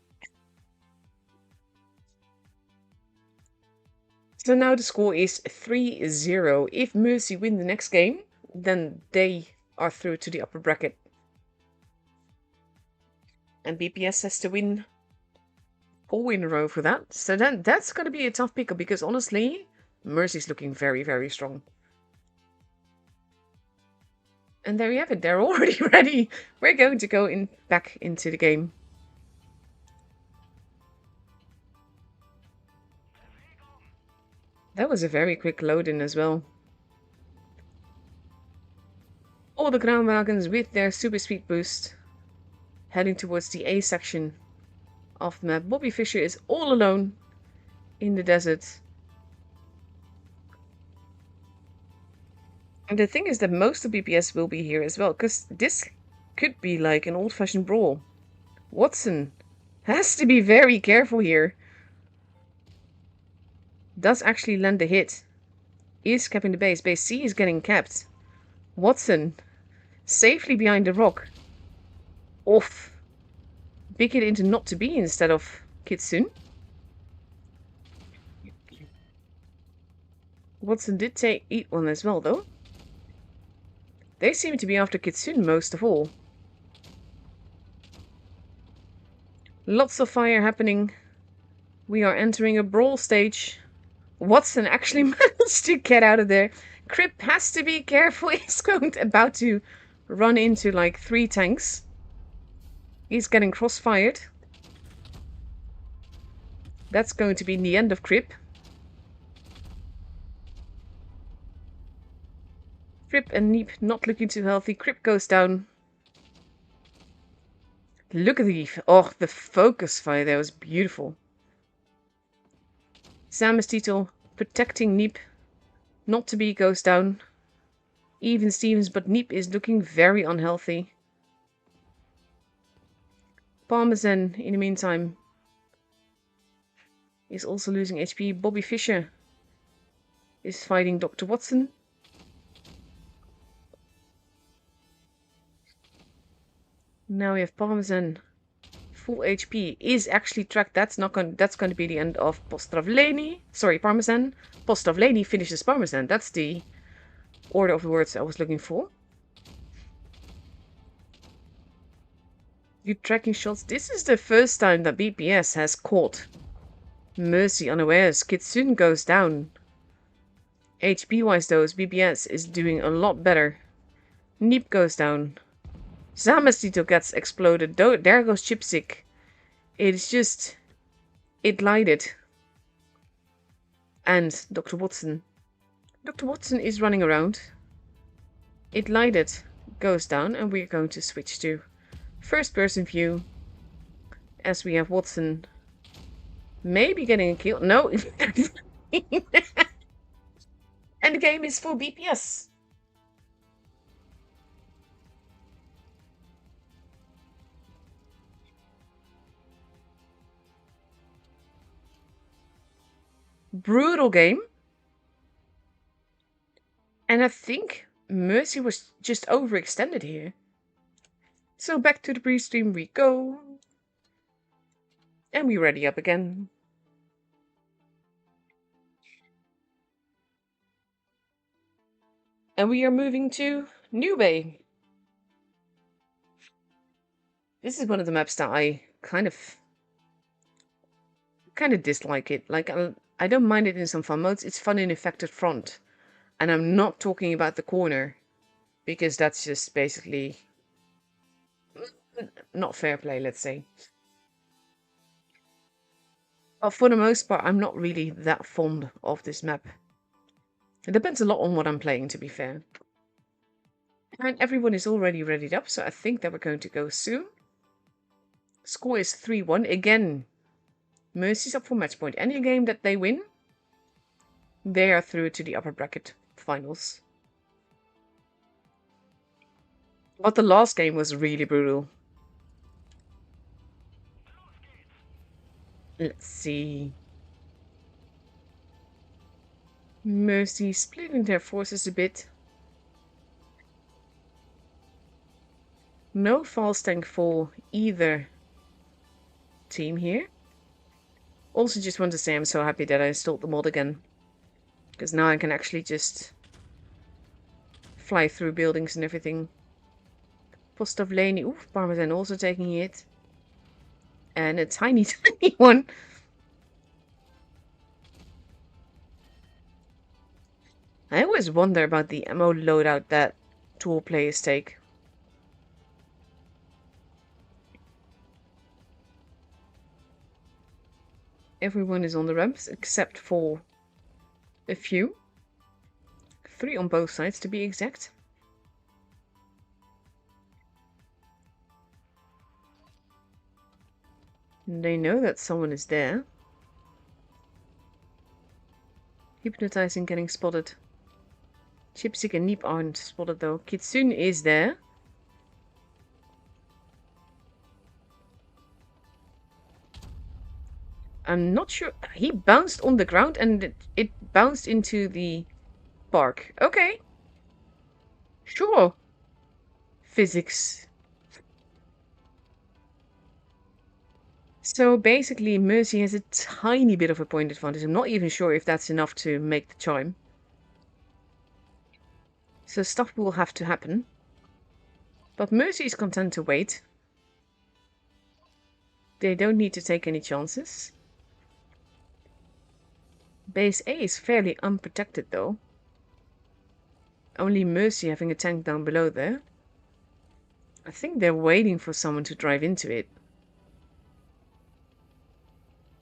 So now the score is 3-0. If Mercy win the next game, then they are through to the upper bracket. And BPS has to win 4 in a row for that. So then that's going to be a tough pickle because honestly, Mercy's looking very, very strong. And there you have it. They're already ready. We're going to go back into the game. That was a very quick load-in as well. All the ground wagons with their super speed boost heading towards the A section of the map. Bobby Fischer is all alone in the desert. And the thing is that most of BPS will be here as well, because this could be like an old-fashioned brawl. Watson has to be very careful here. Does actually land a hit. Is capping the base. Base C is getting capped. Watson safely behind the rock. Off. Big hit into not to be instead of Kitsune. Watson did eat one as well though. They seem to be after Kitsune most of all. Lots of fire happening. We are entering a brawl stage. Watson actually managed to get out of there. Crip has to be careful. He's about to run into like 3 tanks. He's getting crossfired. That's going to be the end of Crip. Crip and Neep not looking too healthy. Crip goes down. Look at the focus fire there was beautiful. Samastito protecting Neep. Not to be goes down. Even Stevens, but Neep is looking very unhealthy. Parmesan, in the meantime, is also losing HP. Bobby Fischer is fighting Dr. Watson. Now we have Parmesan. Full HP is actually tracked. That's going to be the end of Postravleni. Sorry, Parmesan. Postravleni finishes Parmesan. That's the order of the words I was looking for. Good tracking shots. This is the first time that BPS has caught Mercy unawares. Kitsune goes down. HP wise though, BPS is doing a lot better. Neep goes down. Samastito gets exploded. There goes Chipsick. It's just... It lighted. And Dr. Watson. Dr. Watson is running around. It lighted. Goes down. And we're going to switch to first person view. As we have Watson maybe getting a kill. No. And the game is full BPS. Brutal game. And I think Mercy was just overextended here. So back to the pre-stream we go. And we ready up again. And we are moving to New Bay. This is one of the maps that I kind of dislike it. Like, I don't mind it in some fun modes. It's fun in affected front. And I'm not talking about the corner. Because that's just basically not fair play, let's say. But for the most part, I'm not really that fond of this map. It depends a lot on what I'm playing, to be fair. And everyone is already readied up, so I think that we're going to go soon. Score is 3-1. Again, Mercy's up for match point. Any game that they win, they are through to the upper bracket finals. But the last game was really brutal. Let's see. Mercy splitting their forces a bit. No false tank for either team here. Also just want to say I'm so happy that I installed the mod again. Because now I can actually just fly through buildings and everything. Postavleni, oof, Parmesan also taking it. And a tiny, tiny one. I always wonder about the ammo loadout that tool players take. Everyone is on the ramps except for a few. 3 on both sides to be exact. They know that someone is there. Hypnotizing getting spotted. Chipsik and Neep aren't spotted though. Kitsune is there. I'm not sure. He bounced on the ground and it bounced into the park. Okay. Sure. Physics. So basically, Mercy has a tiny bit of a point advantage. I'm not even sure if that's enough to make the chime. So stuff will have to happen. But Mercy is content to wait. They don't need to take any chances. Base A is fairly unprotected though. Only Mercy having a tank down below there. I think they're waiting for someone to drive into it.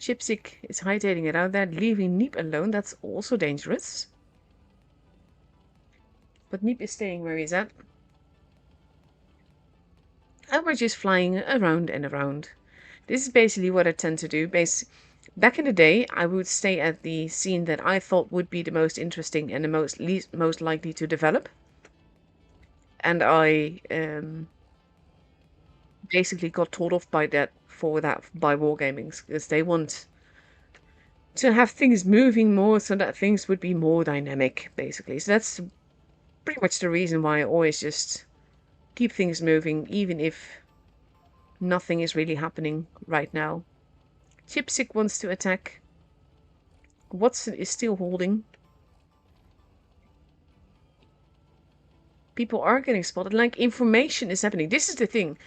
Chipsik is hightailing it out there, leaving Neep alone. That's also dangerous. But Neep is staying where he's at. And we're just flying around and around. This is basically what I tend to do. Back in the day, I would stay at the scene that I thought would be the most interesting and the most likely to develop. And I basically got told off by by Wargaming, because they want to have things moving more so that things would be more dynamic, basically. So that's pretty much the reason why I always just keep things moving, even if nothing is really happening right now. Chipsik wants to attack. Watson is still holding. People are getting spotted. Like, information is happening. This is the thing.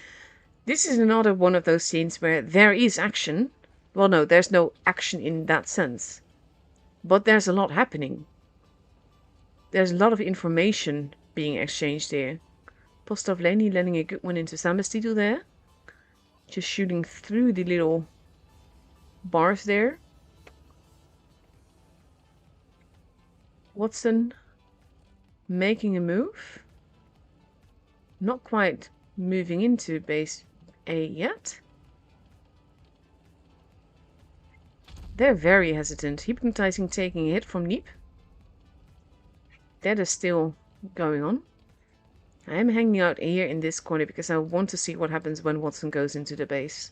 This is another one of those scenes where there is action. Well, no, there's no action in that sense. But there's a lot happening. There's a lot of information being exchanged here. Postavleni landing a good one into Sambastidu there. Just shooting through the little bars there. Watson making a move. Not quite moving into base A yet. They're very hesitant. Hypnotizing taking a hit from Neep. That is still going on. I am hanging out here in this corner because I want to see what happens when Watson goes into the base.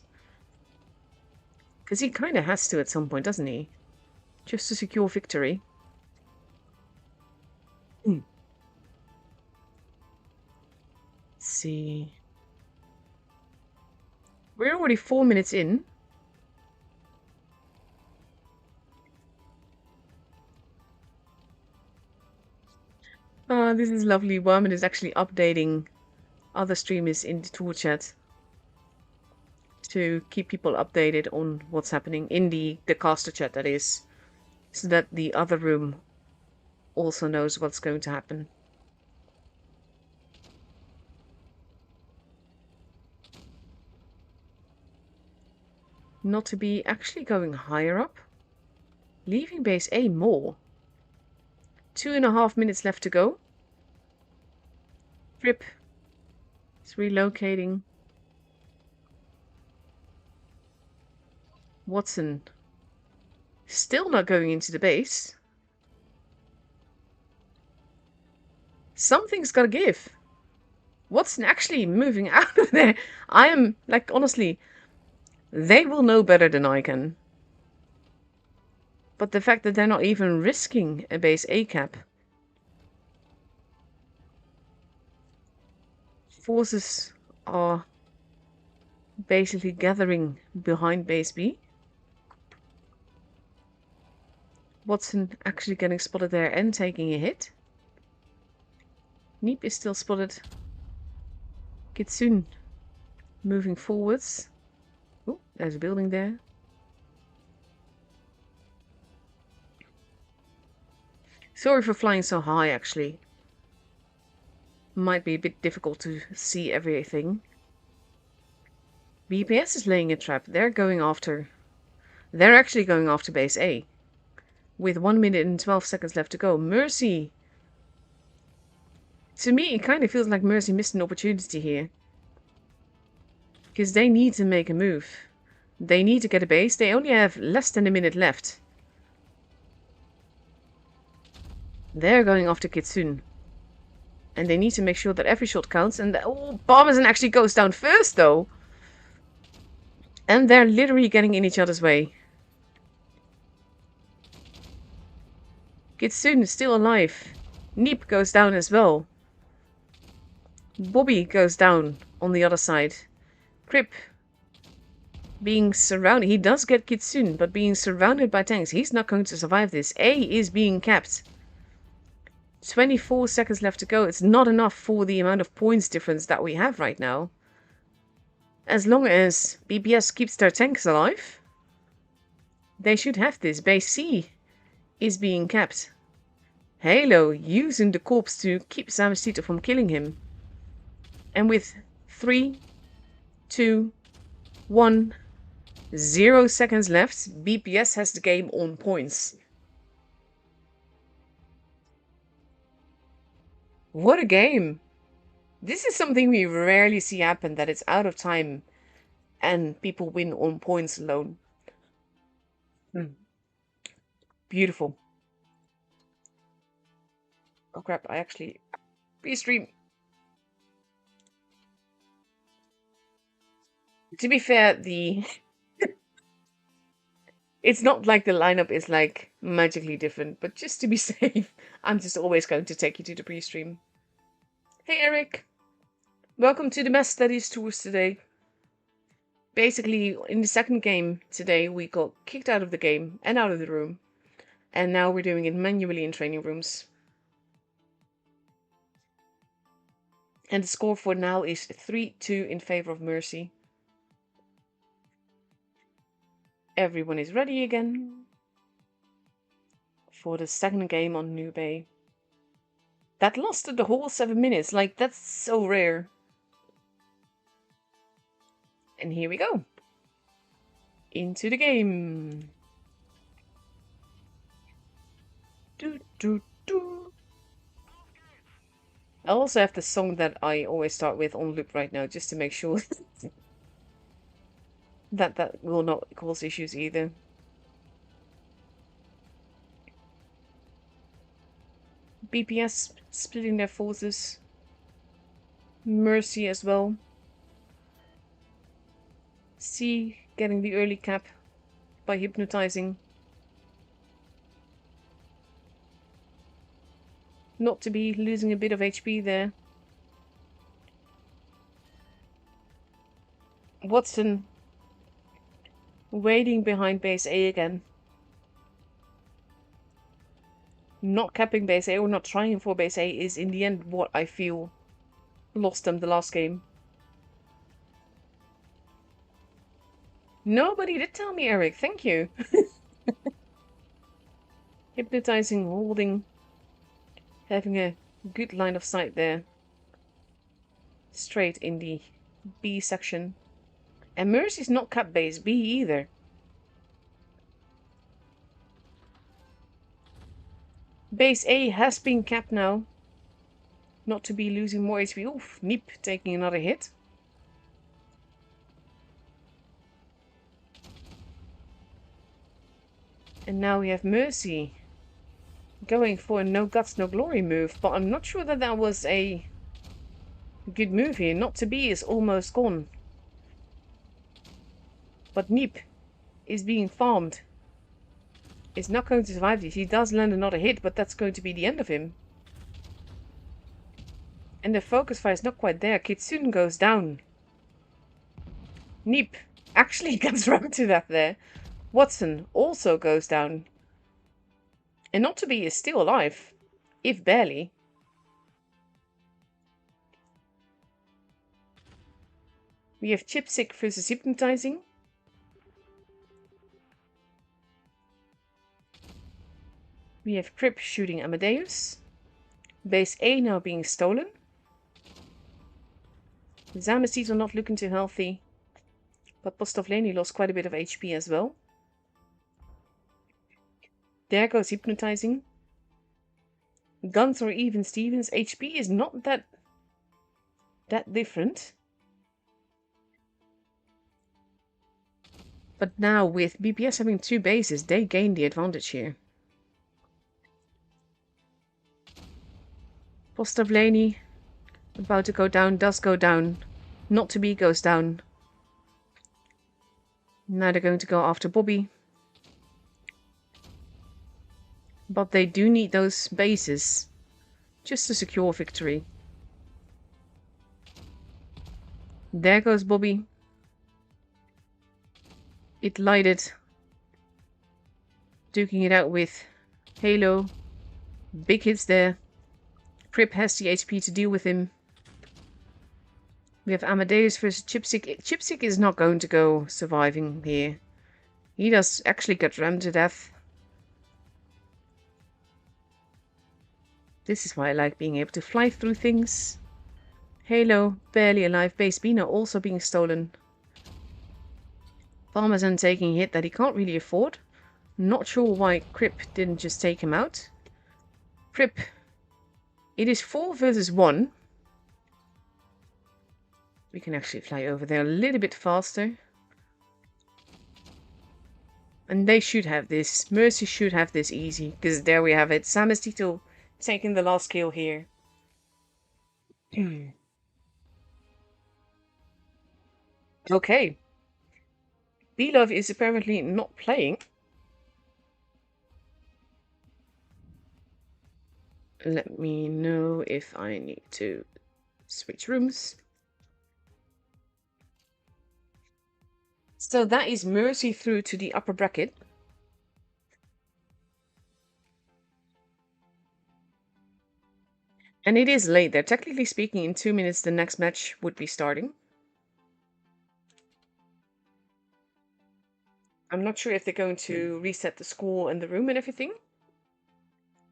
Because he kind of has to at some point, doesn't he? Just to secure victory. Let's see. We're already 4 minutes in. Ah, this is lovely. Worman is actually updating other streamers in the tool chat to keep people updated on what's happening in the caster chat, that is, so that the other room also knows what's going to happen. Not to be actually going higher up. Leaving base A more. 2.5 minutes left to go. Rip. It's relocating. Watson. Still not going into the base. Something's gotta give. What's actually moving out of there? I am, like, honestly, they will know better than I can. But the fact that they're not even risking a base A cap. Forces are basically gathering behind base B. Watson actually getting spotted there and taking a hit. Neep is still spotted. Kitsune moving forwards. Oh, there's a building there. Sorry for flying so high, actually. Might be a bit difficult to see everything. BPS is laying a trap. They're actually going after base A. With 1 minute and 12 seconds left to go. Mercy. To me, it kind of feels like Mercy missed an opportunity here. Because they need to make a move. They need to get a base. They only have less than a minute left. They're going after Kitsune. And they need to make sure that every shot counts. And Bombazin actually goes down first, though. And they're literally getting in each other's way. Kitsune is still alive. Neep goes down as well. Bobby goes down on the other side. Crip being surrounded. He does get Kitsune, but being surrounded by tanks. He's not going to survive this. A is being capped. 24 seconds left to go. It's not enough for the amount of points difference that we have right now. As long as BPS keeps their tanks alive, they should have this. Base C is being capped. Halo using the corpse to keep Samastito from killing him. And with 3, 2, 1, 0 seconds left, BPS has the game on points. What a game! This is something we rarely see happen, that it's out of time and people win on points alone. Beautiful. Oh crap, I actually restream. To be fair, it's not like the lineup is like magically different, but just to be safe, I'm just always going to take you to the pre-stream. Hey Eric! Welcome to the Mass Studies Tours today. Basically, in the second game today, we got kicked out of the game and out of the room. And now we're doing it manually in training rooms. And the score for now is 3-2 in favor of Mercy. Everyone is ready again for the second game on New Bay. That lasted the whole 7 minutes. Like, that's so rare. And here we go. Into the game. Do, do, do. I also have the song that I always start with on loop right now, just to make sure that will not cause issues either. BPS splitting their forces. Mercy as well. C getting the early cap by hypnotizing. Not to be losing a bit of HP there. Watson waiting behind base A again. Not capping base A or not trying for base A is in the end what I feel lost them the last game. Nobody did tell me, Eric. Thank you. Hypnotizing, holding, having a good line of sight there. Straight in the B section. And Mercy's not capped base B either. Base A has been capped now. Not to be losing more HP. Oof, Neep taking another hit. And now we have Mercy going for a no guts, no glory move. But I'm not sure that that was a Good move here. Not to be is almost gone. But Neep is being farmed. Is not going to survive this. He does land another hit, but that's going to be the end of him. And the focus fire is not quite there. Kitsune goes down. Neep actually gets rammed to death there. Watson also goes down. And not to be is still alive. If barely. We have Chipsick versus Hypnotizing. We have Crip shooting Amadeus. Base A now being stolen. Zamesti's are not looking too healthy. But Postovleni lost quite a bit of HP as well. There goes Hypnotizing. Guns or even Stevens. HP is not that different. But now with BPS having 2 bases, they gain the advantage here. Postovleni about to go down, does go down. Not to be goes down. Now they're going to go after Bobby. But they do need those bases just to secure victory. There goes Bobby. It lighted. Duking it out with Halo. Big hits there. Crip has the HP to deal with him. We have Amadeus versus Chipsick. Chipsick is not going to go surviving here. He does actually get rammed to death. This is why I like being able to fly through things. Halo, barely alive. Base Bina also being stolen. Parmesan taking a hit that he can't really afford. Not sure why Crip didn't just take him out. Crip. It is 4 versus 1. We can actually fly over there a little bit faster. And they should have this. Mercy should have this easy. Because there we have it. Samestito taking the last kill here. Okay. B-Love is apparently not playing. Let me know if I need to switch rooms. So that is Mercy through to the upper bracket. And it is late there. Technically speaking, in 2 minutes the next match would be starting. I'm not sure if they're going to reset the score and the room and everything.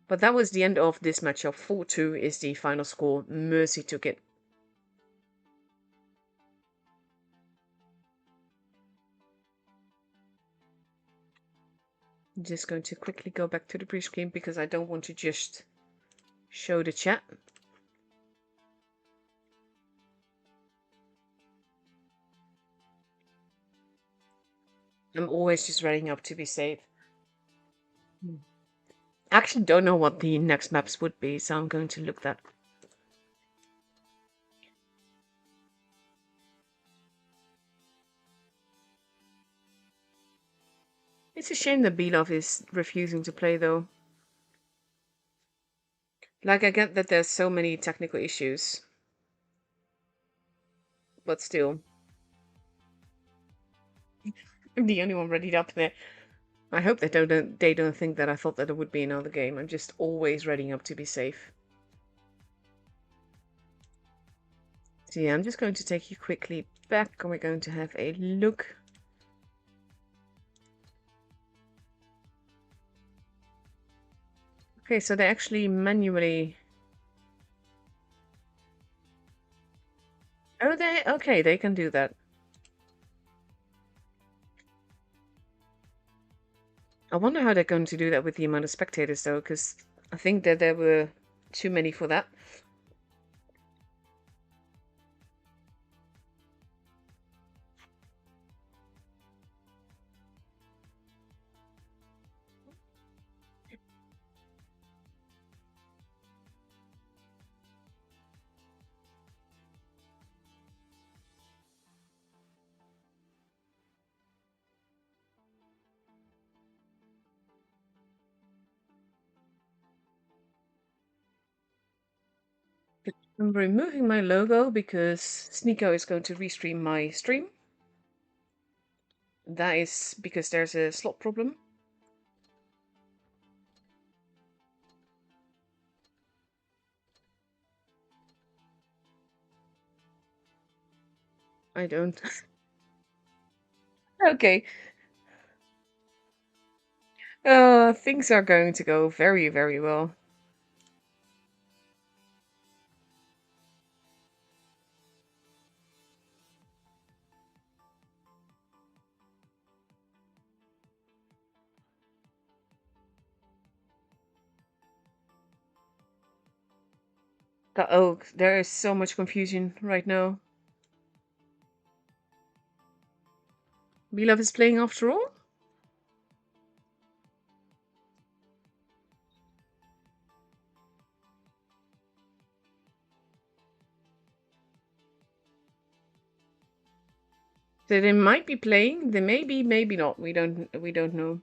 But that was the end of this matchup. 4-2 is the final score. Mercy took it. I'm just going to quickly go back to the pre-screen because I don't want to just show the chat. I'm always just running up to be safe. I actually don't know what the next maps would be, so I'm going to look that. It's a shame that B-Love is refusing to play, though. Like, I get that there's so many technical issues. But still. I'm the only one readied up there. I hope they don't think that I thought that it would be another game. I'm just always readying up to be safe. So yeah, I'm just going to take you quickly back and we're going to have a look. Okay, so they actually manually... Oh, okay, they can do that. I wonder how they're going to do that with the amount of spectators, though, because I think that there were too many for that. I'm removing my logo because Sneeko is going to restream my stream. That is because there's a slot problem. I don't. Okay. Things are going to go very, very well. Oh, there is so much confusion right now. Beloved is playing after all? So they might be playing. They may be, maybe not. We don't know.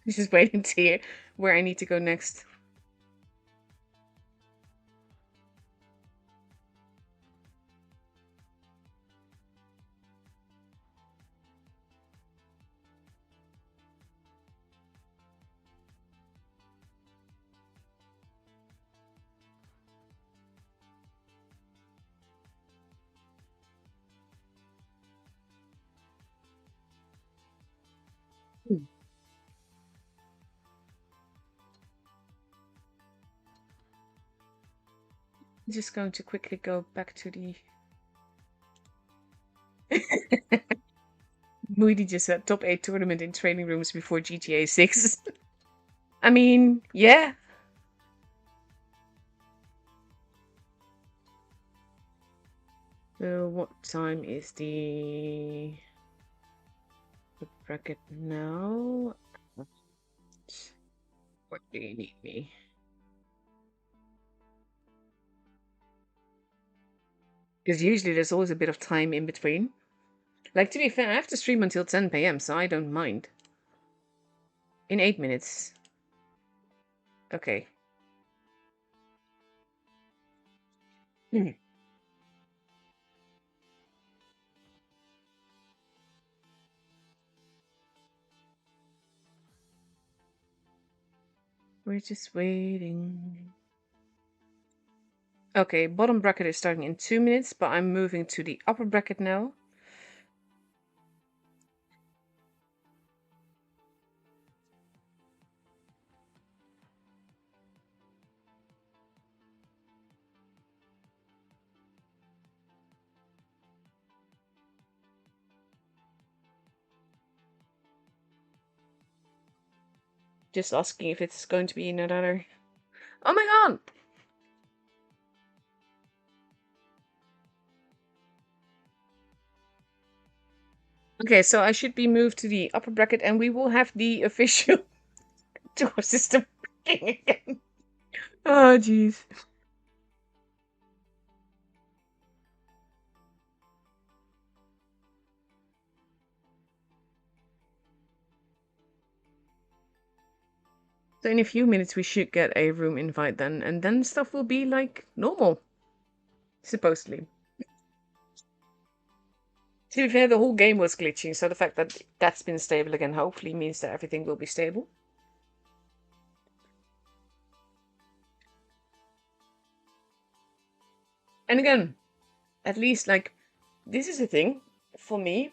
He's just waiting to hear where I need to go next. I'm just going to quickly go back to the Moody just said top 8 tournament in training rooms before GTA 6. I mean, yeah. So what time is the bracket now? What do you need me? Because usually there's always a bit of time in between. Like, to be fair, I have to stream until 10 p.m., so I don't mind. In 8 minutes. Okay. We're just waiting. Okay, bottom bracket is starting in 2 minutes, but I'm moving to the upper bracket now. Just asking if it's going to be in another. Oh my god! Okay, so I should be moved to the upper bracket and we will have the official door system working again. Oh, jeez. So in a few minutes we should get a room invite then, and then stuff will be like normal. Supposedly. To be fair, the whole game was glitching, so the fact that that's been stable again hopefully means that everything will be stable. And again, at least, like, this is the thing, for me,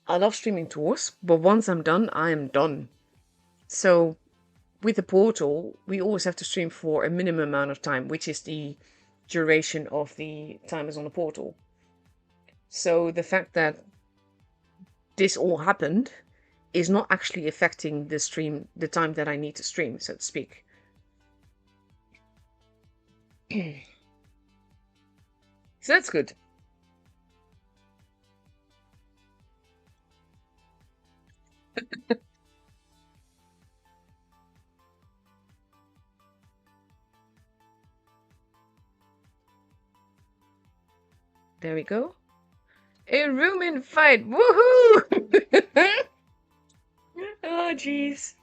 I love streaming tours, but once I'm done, I am done. So, with the portal, we always have to stream for a minimum amount of time, which is the duration of the timers on the portal. So, the fact that this all happened is not actually affecting the stream, the time that I need to stream, so to speak. So that's good. There we go. A room in fight. Woohoo! Oh, jeez.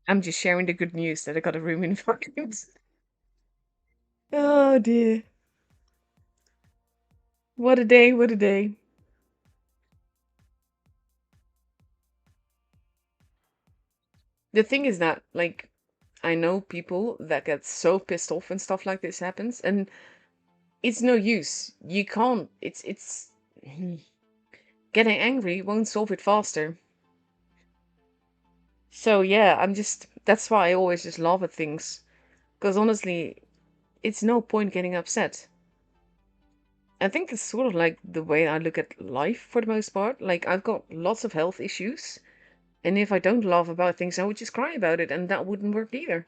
I'm just sharing the good news that I got a room in fight. Oh, dear. What a day, what a day. The thing is that, like, I know people that get so pissed off when stuff like this happens, and it's no use. You can't. It's getting angry won't solve it faster. So yeah, that's why I always just laugh at things. Because honestly, it's no point getting upset. I think it's sort of like the way I look at life for the most part. Like, I've got lots of health issues, and if I don't laugh about things, I would just cry about it, and that wouldn't work either.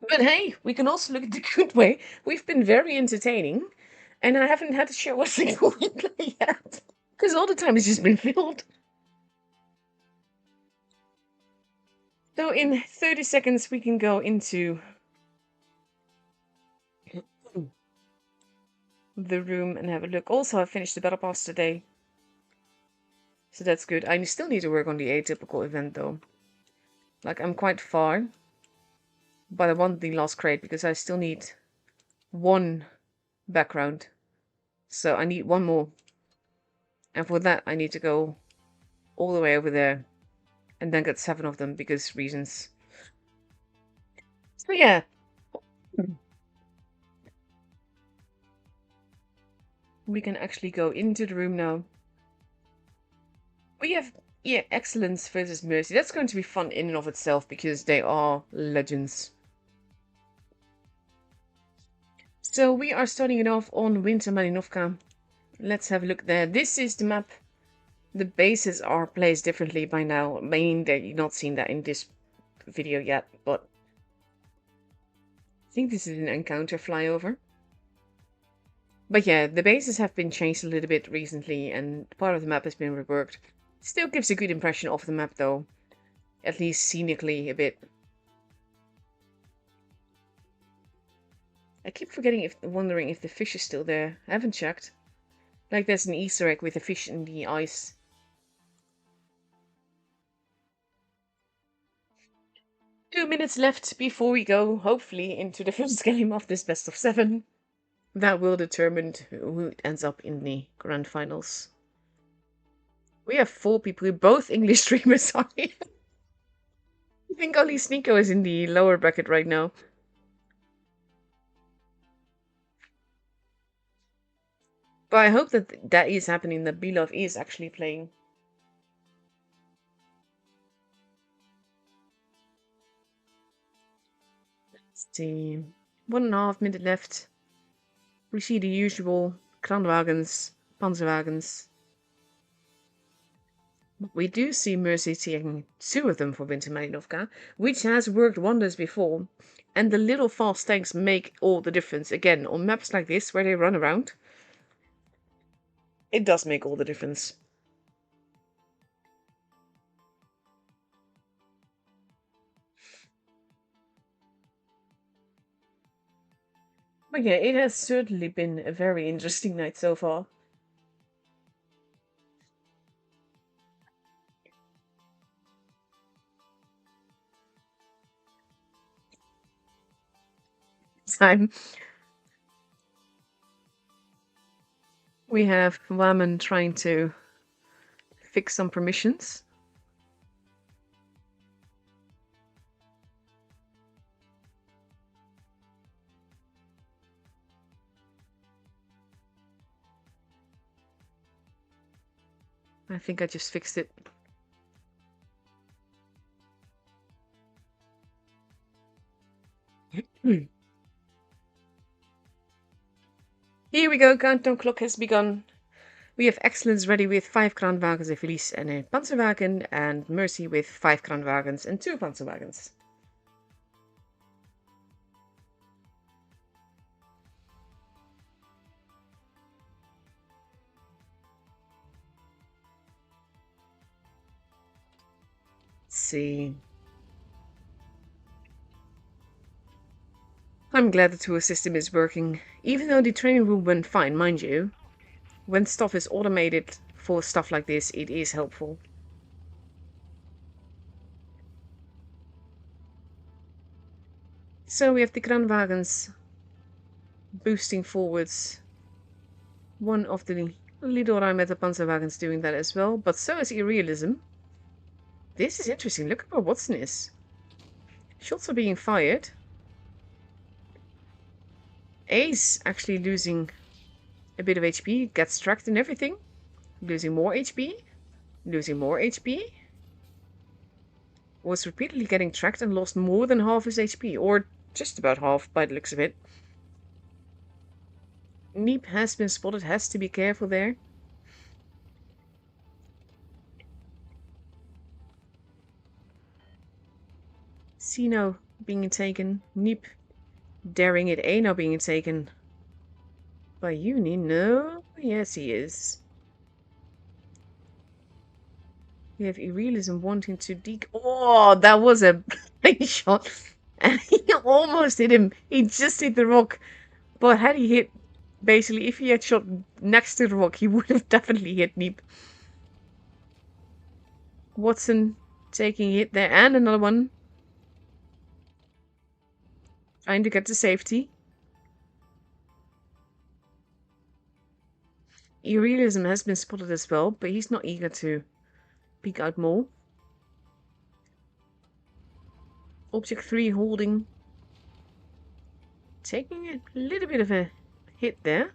But hey, we can also look at the good way. We've been very entertaining, and I haven't had to show a single replay yet. Because all the time it's just been filled. So in 30 seconds, we can go into the room and have a look. Also, I finished the battle pass today, so that's good. I still need to work on the atypical event though. Like, I'm quite far, but I want the last crate because I still need one background. So I need one more. And for that, I need to go all the way over there and then get 7 of them because reasons. So yeah. We can actually go into the room now. We have, yeah, Excellence versus Mercy. That's going to be fun in and of itself because they are legends. So we are starting it off on Winter Malinovka. Let's have a look there. This is the map. The bases are placed differently by now. I mean, you've not seen that in this video yet, but I think this is an encounter flyover. But yeah, the bases have been changed a little bit recently, and part of the map has been reworked. Still gives a good impression of the map, though. At least scenically a bit. I keep wondering if the fish is still there. I haven't checked. Like, there's an Easter egg with a fish in the ice. Two minutes left before we go, hopefully, into the first game of this best of 7. That will determine who ends up in the grand finals. We have 4 people, both English streamers, sorry. I think only Sneeko is in the lower bracket right now. But I hope that is happening, that Belov is actually playing. Let's see. 1.5 minutes left. We see the usual Kranwagens, Panzerwagens. We do see Mercy taking 2 of them for Winter Malinovka, which has worked wonders before. And the little fast tanks make all the difference. Again, on maps like this, where they run around, it does make all the difference. But yeah, it has certainly been a very interesting night so far. Time. We have Waman trying to fix some permissions. I think I just fixed it. Here we go, countdown clock has begun. We have Excellence ready with 5 Kranwagens, a Felice and a Panzerwagen, and Mercy with 5 Kranwagens and 2 Panzerwagens. see. I'm glad the tour system is working, even though the training room went fine, mind you. When stuff is automated for stuff like this, it is helpful. So we have the kranwagens boosting forwards. One of the little Rheinmetall Panzerwagens doing that as well, but so is Irrealism. This is interesting. Look at where Watson is. Shots are being fired. Ace actually losing a bit of HP, gets tracked and everything. Losing more HP. Losing more HP. Was repeatedly getting tracked and lost more than half his HP, or just about half by the looks of it. Neep has been spotted, has to be careful there. C now being taken. Neep daring it. A now being taken by Uni. No? Yes, he is. We have Irrealism wanting to Oh, that was a big shot. And he almost hit him. He just hit the rock. But had he hit... Basically, if he had shot next to the rock, he would have definitely hit Neep. Watson taking a hit there. And another one. Trying to get to safety. Irrealism has been spotted as well, but he's not eager to peek out more. Object 3 holding. Taking a little bit of a hit there.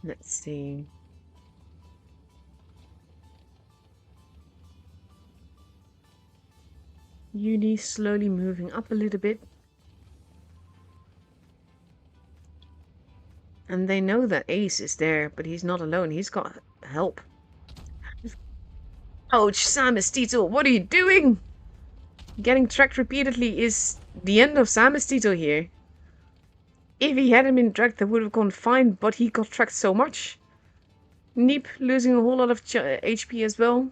Let's see. Uni slowly moving up a little bit. And they know that Ace is there, but he's not alone. He's got help. Ouch, Samestito, what are you doing? Getting tracked repeatedly is the end of Samestito here. If he hadn't been tracked, that would have gone fine, but he got tracked so much. Neep losing a whole lot of HP as well.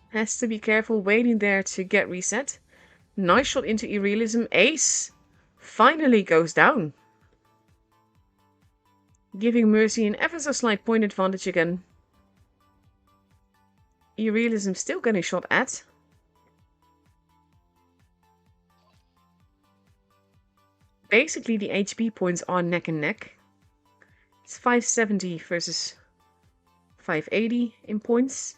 Has to be careful, waiting there to get reset. Nice shot into Irrealism. Ace finally goes down. Giving Mercy an ever so slight point advantage again. Irrealism still getting shot at. Basically, the HP points are neck and neck. It's 570 versus 580 in points.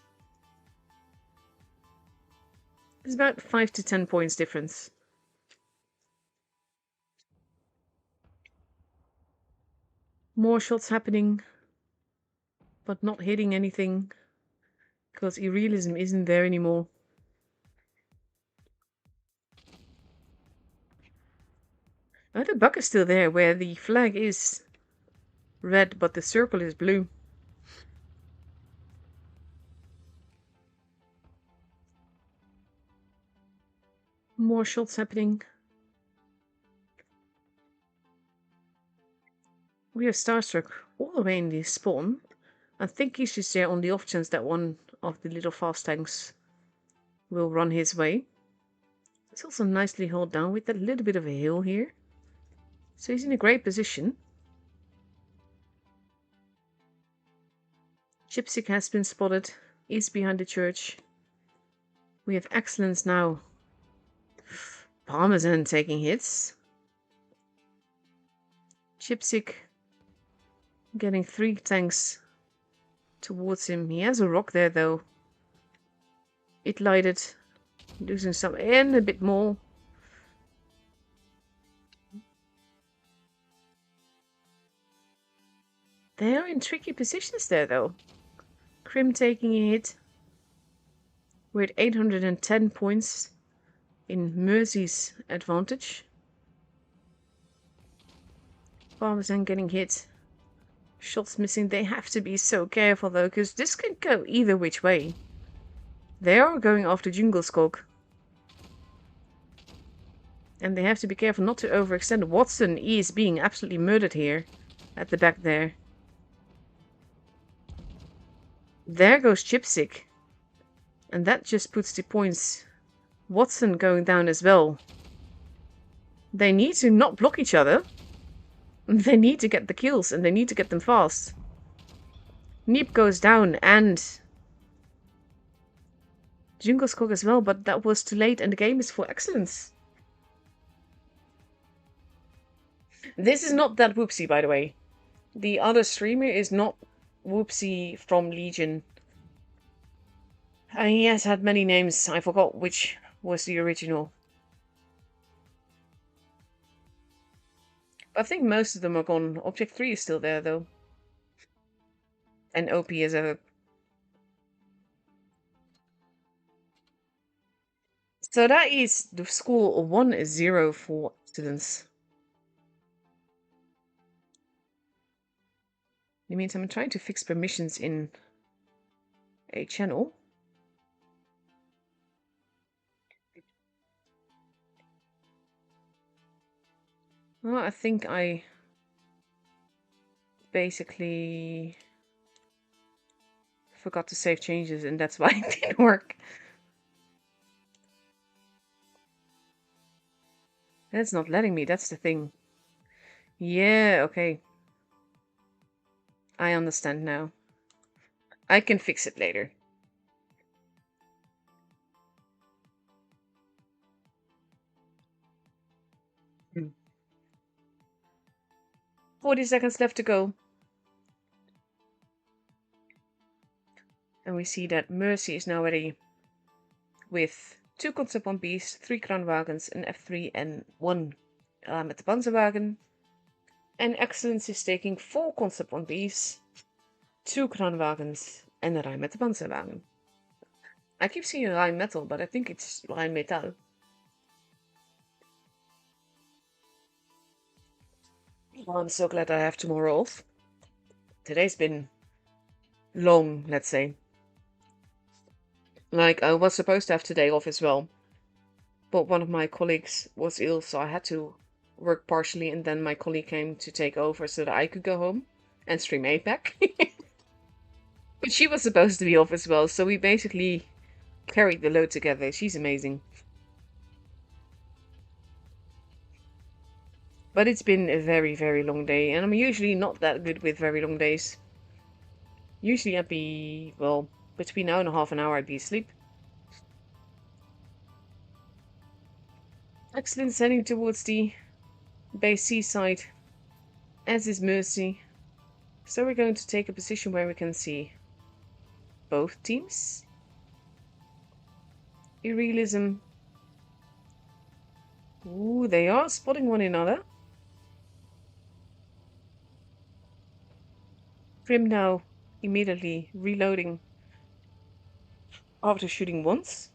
It's about 5 to 10 points difference. More shots happening, but not hitting anything, because Irrealism isn't there anymore. Oh, the bug is still there, where the flag is red, but the circle is blue. More shots happening. We are starstruck all the way in the spawn. I think he's just there on the off chance that one of the little fast tanks will run his way. It's also nicely held down with that little bit of a hill here. So he's in a great position. Gypsy has been spotted, is behind the church. We have Excellence now. Parmesan taking hits. Gypsy getting 3 tanks towards him. He has a rock there though. It lighted. Losing some and a bit more. They are in tricky positions there though. Crim taking a hit. We're at 810 points in Mercy's advantage. Parmesan getting hit. Shots missing. They have to be so careful though, because this can go either which way. They are going after Jungle Skog. And they have to be careful not to overextend. Watson is being absolutely murdered here. At the back there. There goes Chipsick. And that just puts the points. Watson going down as well. They need to not block each other. They need to get the kills, and they need to get them fast. Neep goes down, and Jungle's Cock as well, but that was too late, and the game is for excellence. This is not that Whoopsie, by the way. The other streamer is not Whoopsie from Legion. He has had many names. I forgot which was the original. I think most of them are gone. Object 3 is still there, though. And OP as ever. So that is the score 1-0 for students. In the meantime, I'm trying to fix permissions in a channel. Well, I think I basically forgot to save changes, and that's why it didn't work. That's not letting me, that's the thing. Yeah, okay. I understand now. I can fix it later. Hmm. 40 seconds left to go. And we see that Mercy is now ready with 2 concept 1Bs, 3 Kranwagens, an F3 and 1 met the Panzerwagen. And Excellence is taking 4 concept 1Bs, 2 Kranwagens and a met the Panzerwagen. I keep seeing Rheinmetall, but I think it's Rheinmetall. Well, I'm so glad I have tomorrow off. Today's been long, let's say. Like, I was supposed to have today off as well. But one of my colleagues was ill, so I had to work partially, and then my colleague came to take over so that I could go home and stream APAC. But she was supposed to be off as well, so we basically carried the load together. She's amazing. But it's been a very, very long day, and I'm usually not that good with very long days. Usually I'd be, well, between now and a half an hour I'd be asleep. Excellent, heading towards the base seaside, as is Mercy. So we're going to take a position where we can see both teams. Irrealism. Ooh, they are spotting one another. Grim now immediately reloading after shooting once.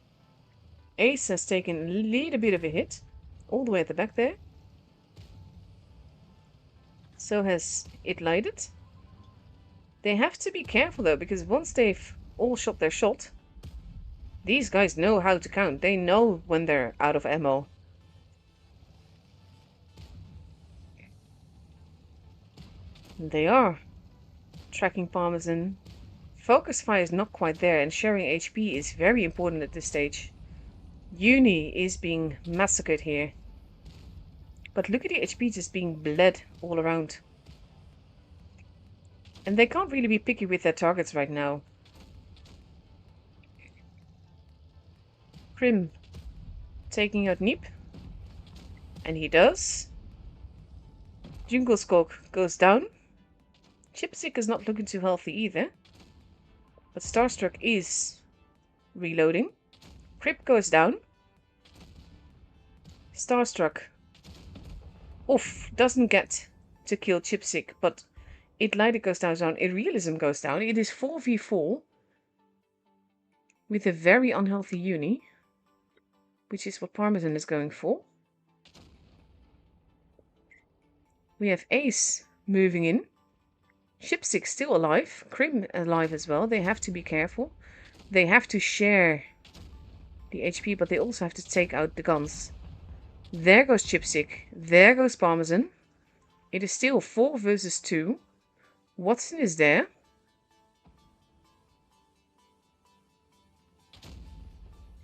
Ace has taken a little bit of a hit, all the way at the back there. So has it lighted. They have to be careful though, because once they've all shot their shot, these guys know how to count. They know when they're out of ammo. And they are tracking Parmesan. Focus fire is not quite there, and sharing HP is very important at this stage. Uni is being massacred here. But look at the HP just being bled all around. And they can't really be picky with their targets right now. Prim taking out Neep. And he does. Jungle goes down. Chipsick is not looking too healthy either. But Starstruck is reloading. Crip goes down. Starstruck, oof, doesn't get to kill Chipsick, but It goes down. Irrealism goes down. It is 4v4 with a very unhealthy Uni, which is what Parmesan is going for. We have Ace moving in. Chipsick still alive. Crim alive as well. They have to be careful. They have to share the HP, but they also have to take out the guns. There goes Chipstick. There goes Parmesan. It is still 4 versus 2. Watson is there.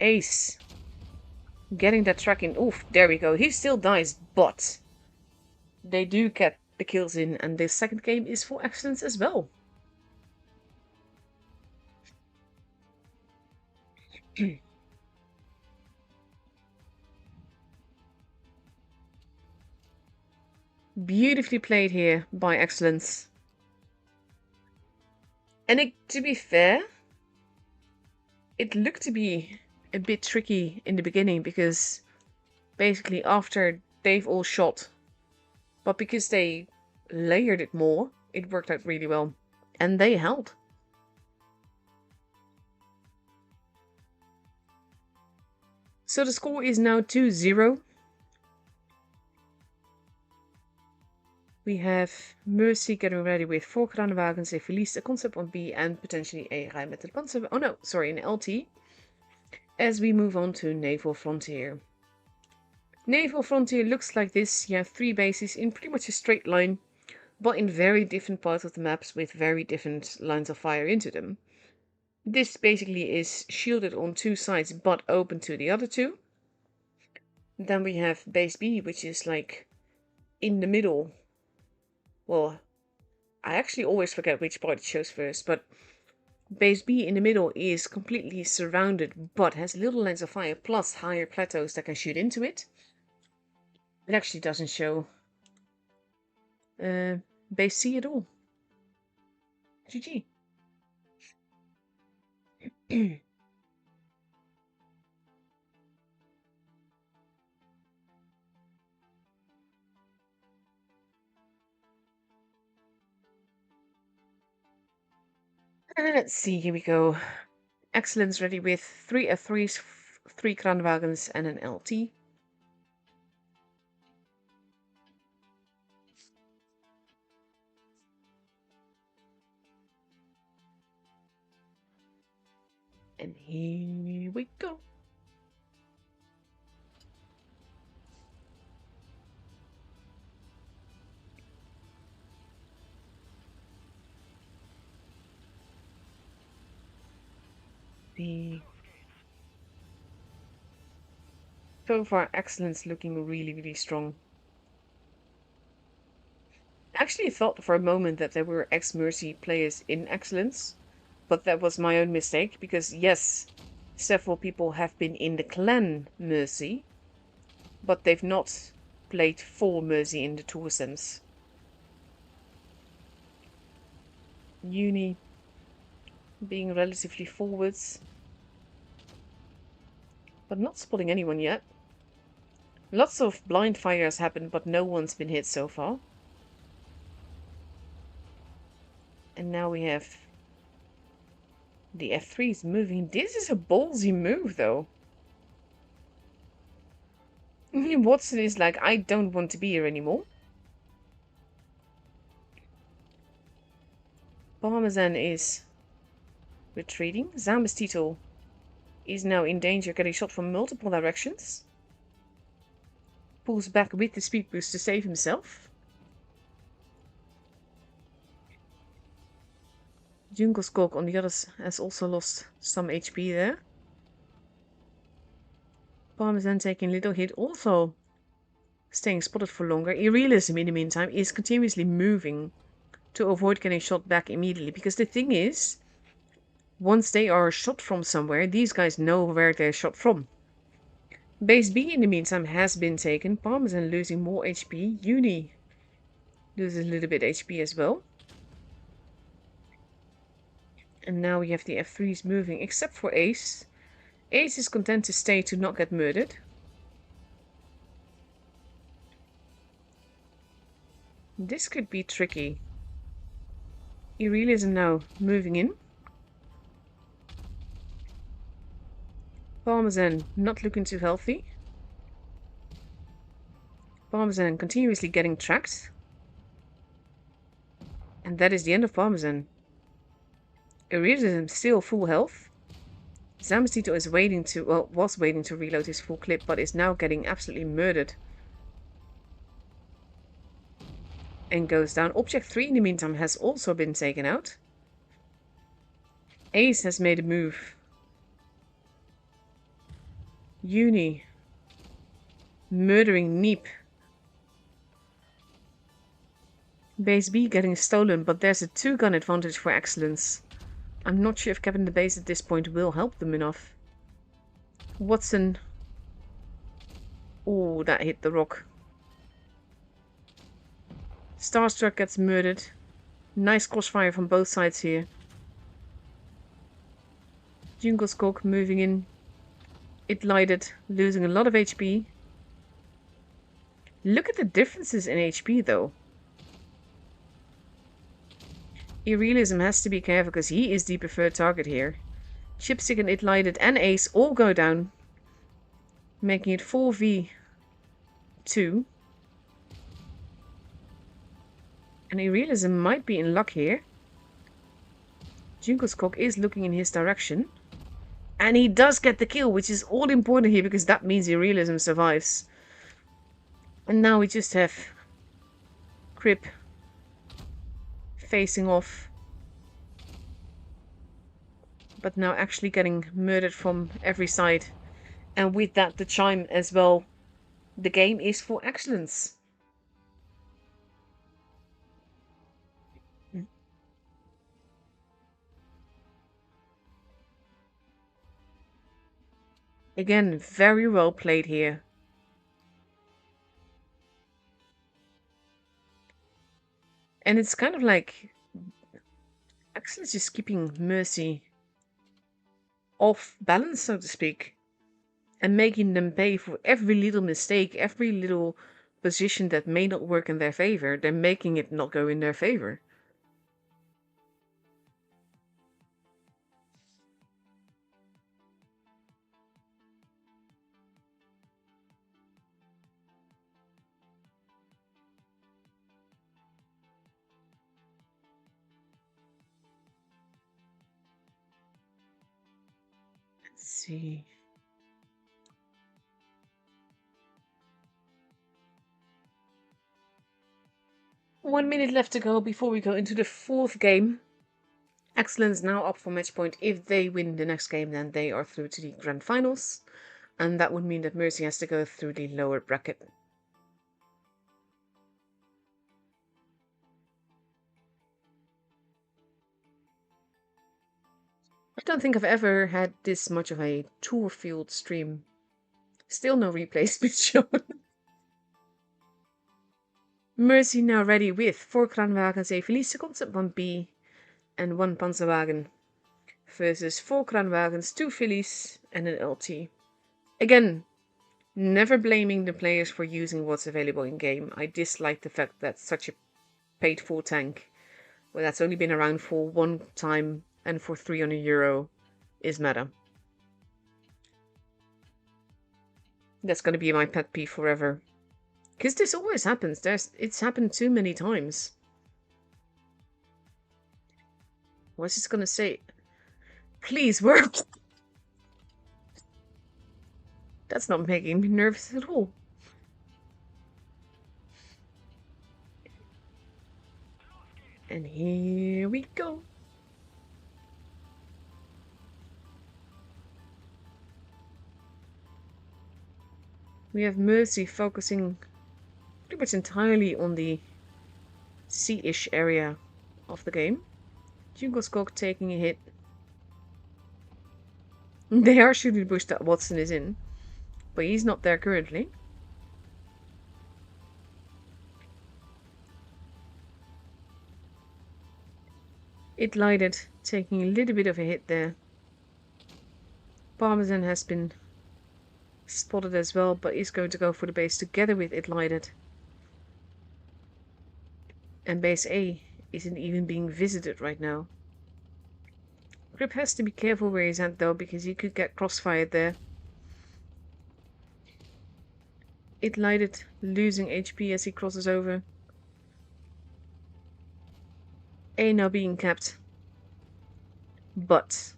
Ace. Getting that track in. Oof, there we go. He still dies, but they do get the kills in. And this second game is for excellence as well. Beautifully played here by excellence. And to be fair, it looked to be a bit tricky in the beginning because basically after they've all shot, but because they layered it more, it worked out really well. And they held. So the score is now 2-0. We have Mercy getting ready with 4 kranenwagens, a Felice, a concept 1B, and potentially a Rijnmettel Panzer. Oh no, sorry, an LT. As we move on to Naval Frontier. Naval Frontier looks like this. You have 3 bases in pretty much a straight line, but in very different parts of the maps with very different lines of fire into them. This basically is shielded on 2 sides, but open to the other 2. Then we have base B, which is like in the middle. Well, I actually always forget which part it shows first, but base B in the middle is completely surrounded, but has little lines of fire plus higher plateaus that can shoot into it. It actually doesn't show base C at all. GG. Let's see, here we go. Excellence ready with 3 F3s, 3 kranenwagens, and an LT. And here we go. So far, excellence looking really, really strong. I actually thought for a moment that there were ex-Mercy players in excellence, but that was my own mistake, because yes, several people have been in the clan Mercy, but they've not played full Mercy in the true sense. Uni being relatively forwards, but not spotting anyone yet. Lots of blind fires happened, but no one's been hit so far. And now we have the F3s moving. This is a ballsy move, though. Watson is like, I don't want to be here anymore. Parmesan is retreating. Zamestito is now in danger, getting shot from multiple directions. Pulls back with the speed boost to save himself. Jungleskog on the others has also lost some HP there. Parmesan taking a little hit, also staying spotted for longer. Irrealism in the meantime is continuously moving to avoid getting shot back immediately, because the thing is, once they are shot from somewhere, these guys know where they're shot from. Base B in the meantime has been taken. Parmesan losing more HP. Uni loses a little bit HP as well. And now we have the F3s moving, except for Ace. Ace is content to stay to not get murdered. This could be tricky. Irrealism now moving in. Parmesan not looking too healthy. Parmesan continuously getting tracked. And that is the end of Parmesan. Irrealism still full health. Zamestito is waiting to, well, was waiting to reload his full clip, but is now getting absolutely murdered. And goes down. Object 3 in the meantime has also been taken out. Ace has made a move. Uni. Murdering Neep. Base B getting stolen, but there's a 2-gun advantage for Excellence. I'm not sure if capping the base at this point will help them enough. Watson. Oh, that hit the rock. Starstruck gets murdered. Nice crossfire from both sides here. Jungleskog moving in. It lighted, losing a lot of HP. Look at the differences in HP though. Irrealism has to be careful because he is the preferred target here. Chipstick and It Lighted and Ace all go down, making it 4v2. And Irrealism might be in luck here. Jungleskog is looking in his direction. And he does get the kill, which is all important here because that means Irrealism survives. And now we just have Crip facing off. But now actually getting murdered from every side. And with that, the chime as well. The game is for Excellence. Again, very well played here. And it's kind of like Excellence is keeping Mercy off balance, so to speak, and making them pay for every little mistake, every little position that may not work in their favor. They're making it not go in their favor. Let's see. One minute left to go before we go into the fourth game. Excellence now up for match point. If they win the next game, then they are through to the grand finals. And that would mean that Mercy has to go through the lower bracket. I don't think I've ever had this much of a tour field stream. Still no replays been shown. Mercy now ready with 4 Kranwagens, a Felice concept, 1 B and 1 Panzerwagen. Versus 4 Kranwagens, 2 Phillies and an LT. Again, never blaming the players for using what's available in game. I dislike the fact that such a paid for tank, well, that's only been around for one time and for €300 is meta. That's gonna be my pet peeve forever. Because this always happens. It's happened too many times. What's this gonna say? Please work! That's not making me nervous at all. And here we go. We have Mercy focusing pretty much entirely on the sea-ish area of the game. Jungleskog taking a hit. They are shooting the bush that Watson is in, but he's not there currently. It lighted, taking a little bit of a hit there. Parmesan has been spotted as well, but is going to go for the base together with It Lighted. And base A isn't even being visited right now. Grip has to be careful where he's at though, because he could get crossfired there. It Lighted losing HP as he crosses over. A now being capped. But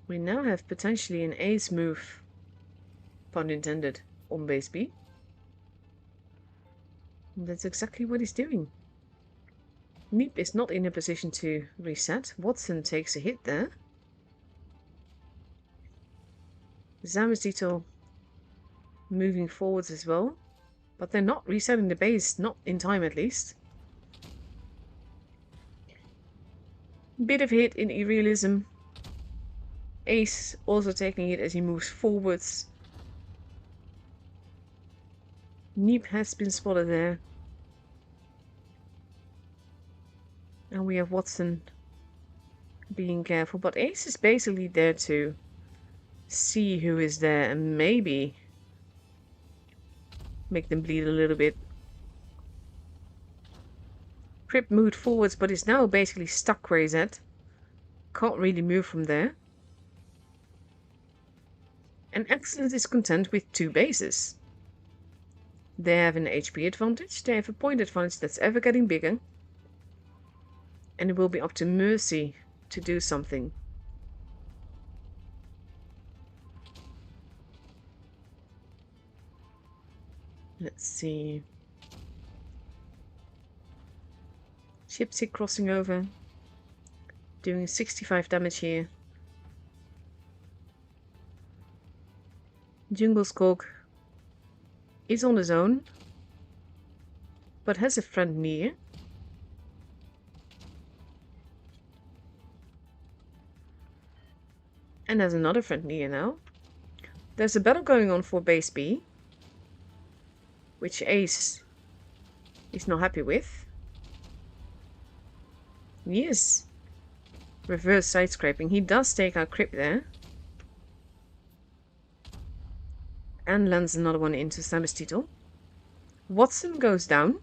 We now have potentially an ace move, pun intended, on base B. And that's exactly what he's doing. Meep is not in a position to reset. Watson takes a hit there. Zamazito moving forwards as well. But they're not resetting the base, not in time at least. Bit of hit in Irrealism. Ace also taking it as he moves forwards. Neep has been spotted there. And we have Watson being careful. But Ace is basically there to see who is there and maybe make them bleed a little bit. Crip moved forwards, but is now basically stuck where he's at. Can't really move from there. And Excellence is content with 2 bases. They have an HP advantage, they have a point advantage that's ever getting bigger. And it will be up to Mercy to do something. Let's see. Chipsick crossing over. Doing 65 damage here. Jungle Skog is on his own, but has a friend near. And has another friend near now. There's a battle going on for base B, which Ace is not happy with. Yes. Reverse side scraping. He does take out Crip there. And lands another one into Samastito. Watson goes down.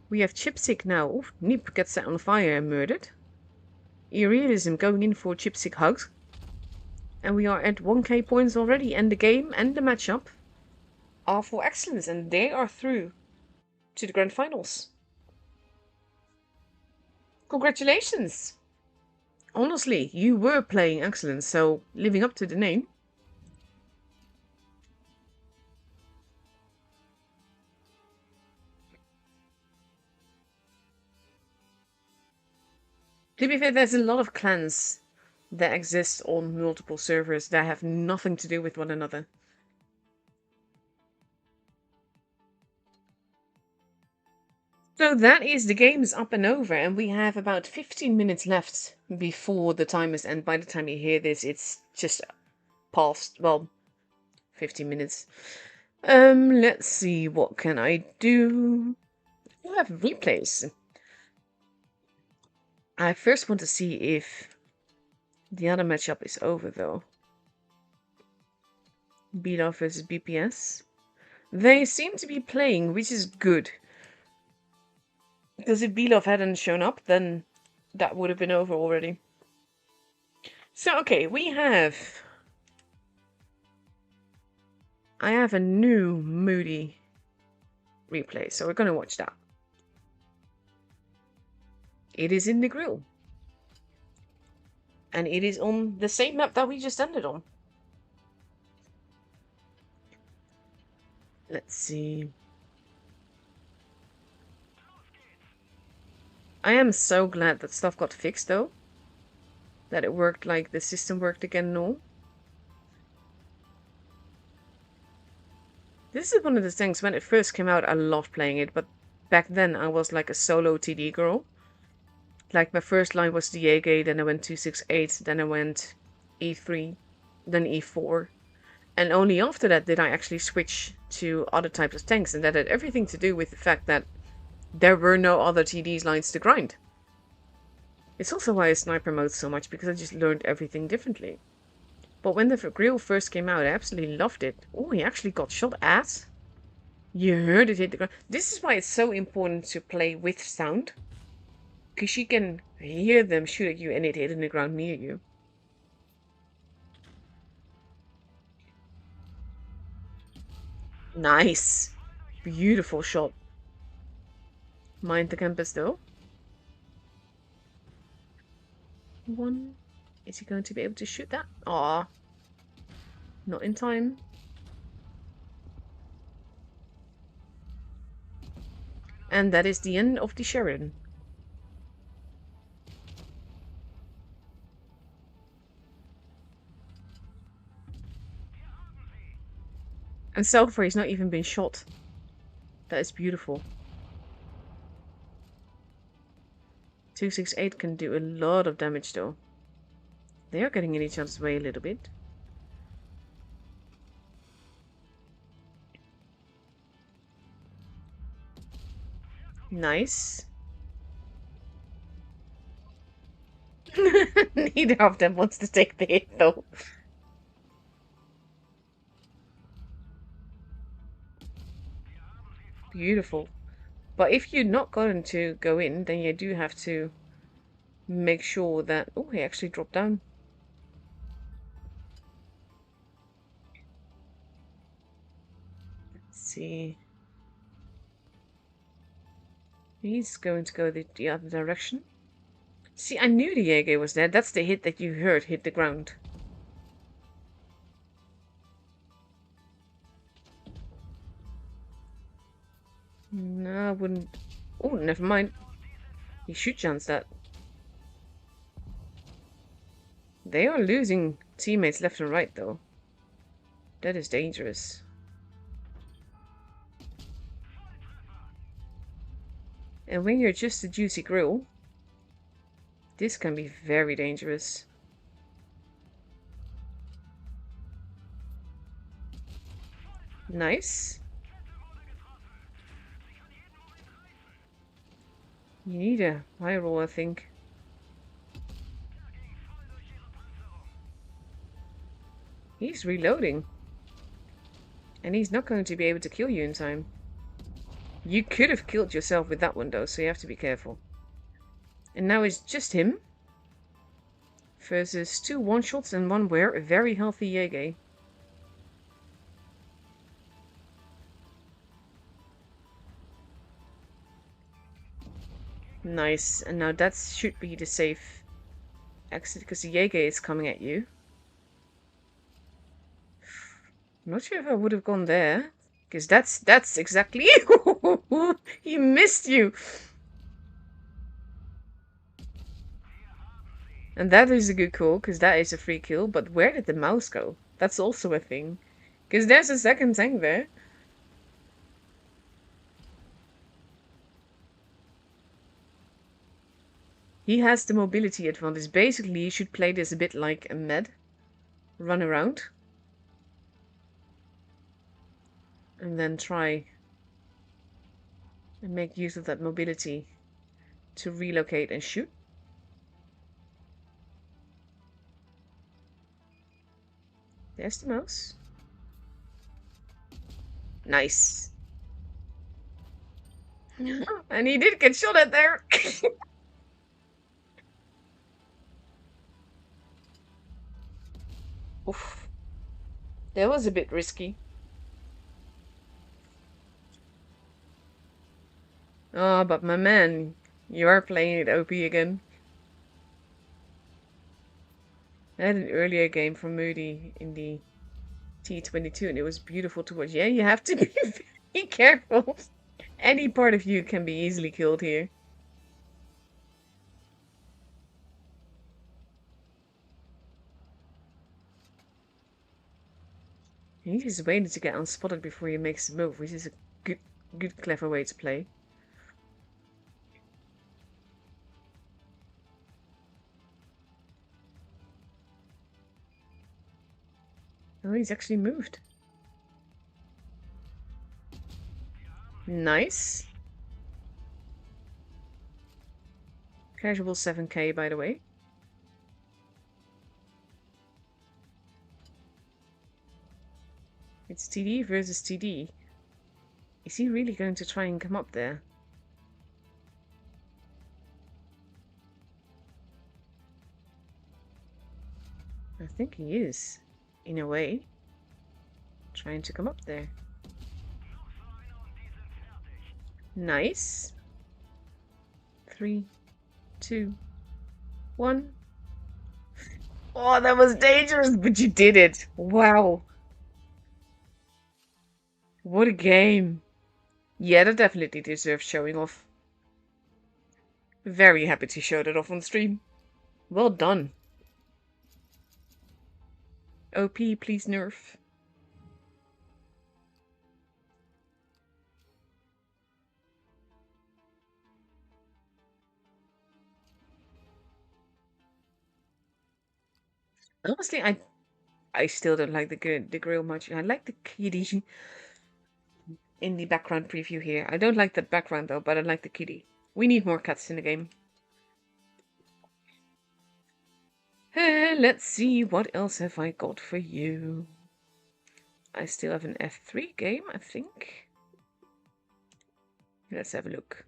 We have Chipsick now. Oof, Neep gets set on fire and murdered. Irrealism going in for Chipsick hugs. And we are at 1k points already. And the game and the matchup are for Excellence. And they are through to the grand finals. Congratulations! Honestly, you were playing Excellence, so living up to the name. To be fair, there's a lot of clans that exist on multiple servers that have nothing to do with one another. So that is the game's up and over, and we have about 15 minutes left before the timers end. By the time you hear this, it's just past, well, 15 minutes. Let's see, what can I do? I have replays. I first want to see if the other matchup is over, though. Beat-off versus BPS. They seem to be playing, which is good. Because if Belov hadn't shown up, then that would have been over already. So, okay, I have a new Moody replay, so we're going to watch that. It is in the grill. And it is on the same map that we just ended on. Let's see. I am so glad that stuff got fixed, though. That it worked, like the system worked again and all. This is one of the things, when it first came out, I loved playing it, but back then I was like a solo TD girl. Like my first line was Diego, then I went 268, then I went E3, then E4. And only after that did I actually switch to other types of tanks, and that had everything to do with the fact that there were no other TDs lines to grind. It's also why I sniper mode so much, because I just learned everything differently. But when the grill first came out, I absolutely loved it. Oh, he actually got shot at. You heard it hit the ground. This is why it's so important to play with sound. Because you can hear them shoot at you and it hit in the ground near you. Nice. Beautiful shot. Mind the campus though. 1, Is he going to be able to shoot that? Aw. Not in time. And that is the end of the Sheridan. And so far he's not even been shot. That is beautiful. 268 can do a lot of damage though. They are getting in each other's way a little bit. Nice. Neither of them wants to take the hit though. Beautiful. But if you're not going to go in, then you do have to make sure that... Oh, he actually dropped down. Let's see. He's going to go the other direction. See, I knew the Jaeger was there. That's the hit that you heard hit the ground. No, I wouldn't... Oh, never mind. He should chance that. They are losing teammates left and right, though. That is dangerous. And when you're just a juicy grill, this can be very dangerous. Nice. You need a high roll, I think. He's reloading. And he's not going to be able to kill you in time. You could have killed yourself with that one though, so you have to be careful. And now it's just him. Versus 2 one-shots and 1 wear, a very healthy Jaeger. Nice, and now that should be the safe exit, because the Jaeger is coming at you. I'm not sure if I would have gone there, because that's exactly you. He missed you. And that is a good call, because that is a free kill, but where did the mouse go? That's also a thing. Because there's a second tank there. He has the mobility advantage. Basically, you should play this a bit like a med. Run around. And then try and make use of that mobility to relocate and shoot. There's the mouse. Nice. And he did get shot at there. Oof. That was a bit risky. Oh, but my man, you are playing it OP again. I had an earlier game from Moody in the T22 and it was beautiful to watch. Yeah, you have to be very careful. Any part of you can be easily killed here. He's just waiting to get unspotted before he makes a move, which is a good, clever way to play. Oh, he's actually moved. Nice. Casual 7k, by the way. It's TD versus TD. Is he really going to try and come up there? I think he is, in a way, trying to come up there. Nice. 3, 2, 1. Oh, that was dangerous, but you did it. Wow. What a game. Yeah, that definitely deserves showing off. Very happy to show that off on stream. Well done. OP, please nerf. Honestly, I still don't like the grill much. I like the kitty in the background preview here. I don't like that background though, but I like the kitty. We need more cats in the game. Let's see, what else have I got for you? I still have an F3 game, I think. Let's have a look.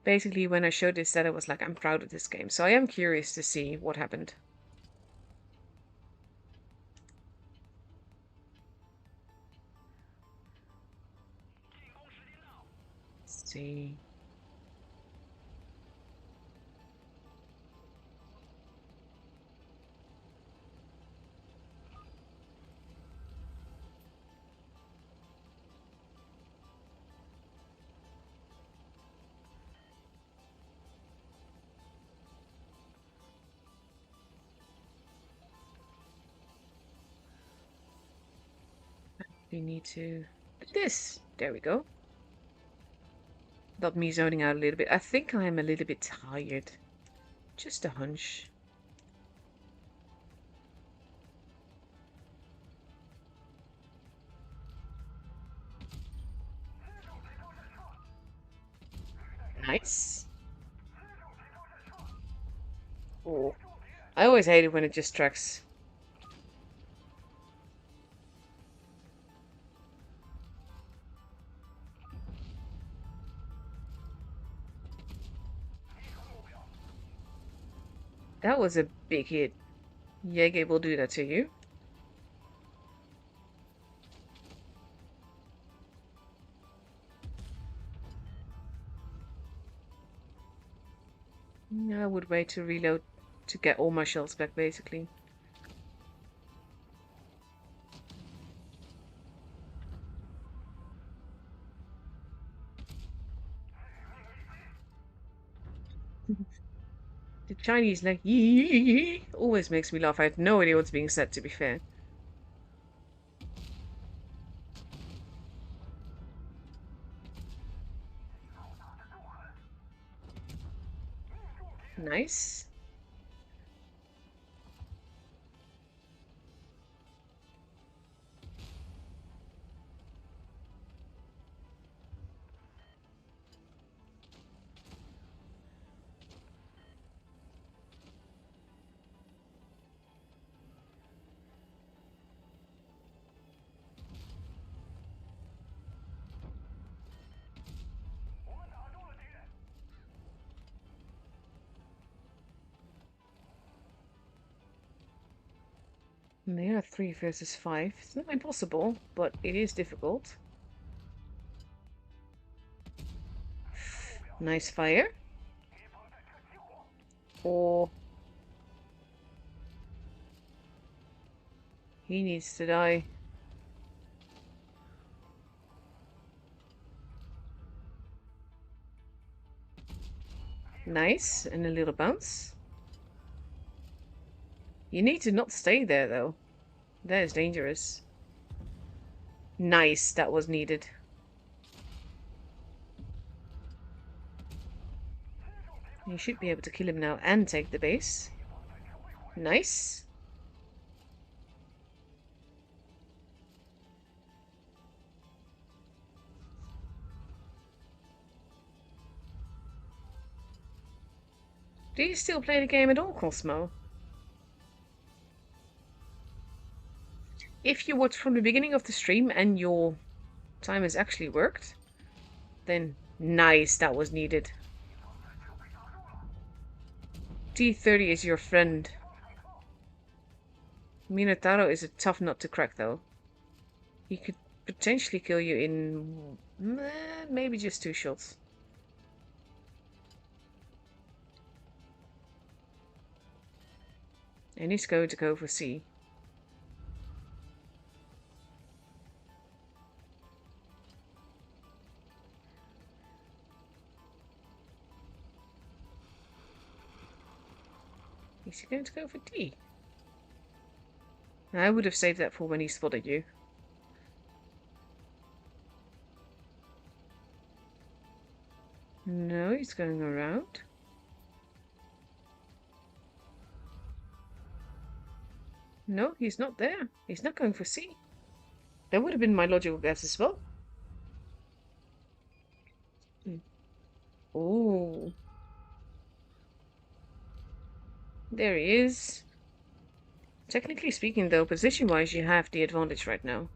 Basically, when I showed this set, I was like, I'm proud of this game. So I am curious to see what happened. Let's see. We need to do this. There we go. Got me zoning out a little bit. I think I'm a little bit tired. Just a hunch. Nice. Oh, I always hate it when it just tracks. That was a big hit. Yege will do that to you. I would wait to reload to get all my shells back, basically. The Chinese like yee always makes me laugh. I had no idea what's being said, to be fair. Nice. And they are 3 versus 5. It's not impossible, but it is difficult. Nice fire. Or he needs to die. Nice, and a little bounce. You need to not stay there, though. That is dangerous. Nice, that was needed. You should be able to kill him now and take the base. Nice. Do you still play the game at all, Cosmo? If you watch from the beginning of the stream and your time has actually worked, then nice, that was needed. T30 is your friend. Minotauro is a tough nut to crack, though. He could potentially kill you in maybe just 2 shots. And he's going to go for C. Is he going to go for D? I would have saved that for when he spotted you. No, he's going around. No, he's not there. He's not going for C. That would have been my logical guess as well. Oh. There he is. Technically speaking, though, position-wise, you have the advantage right now.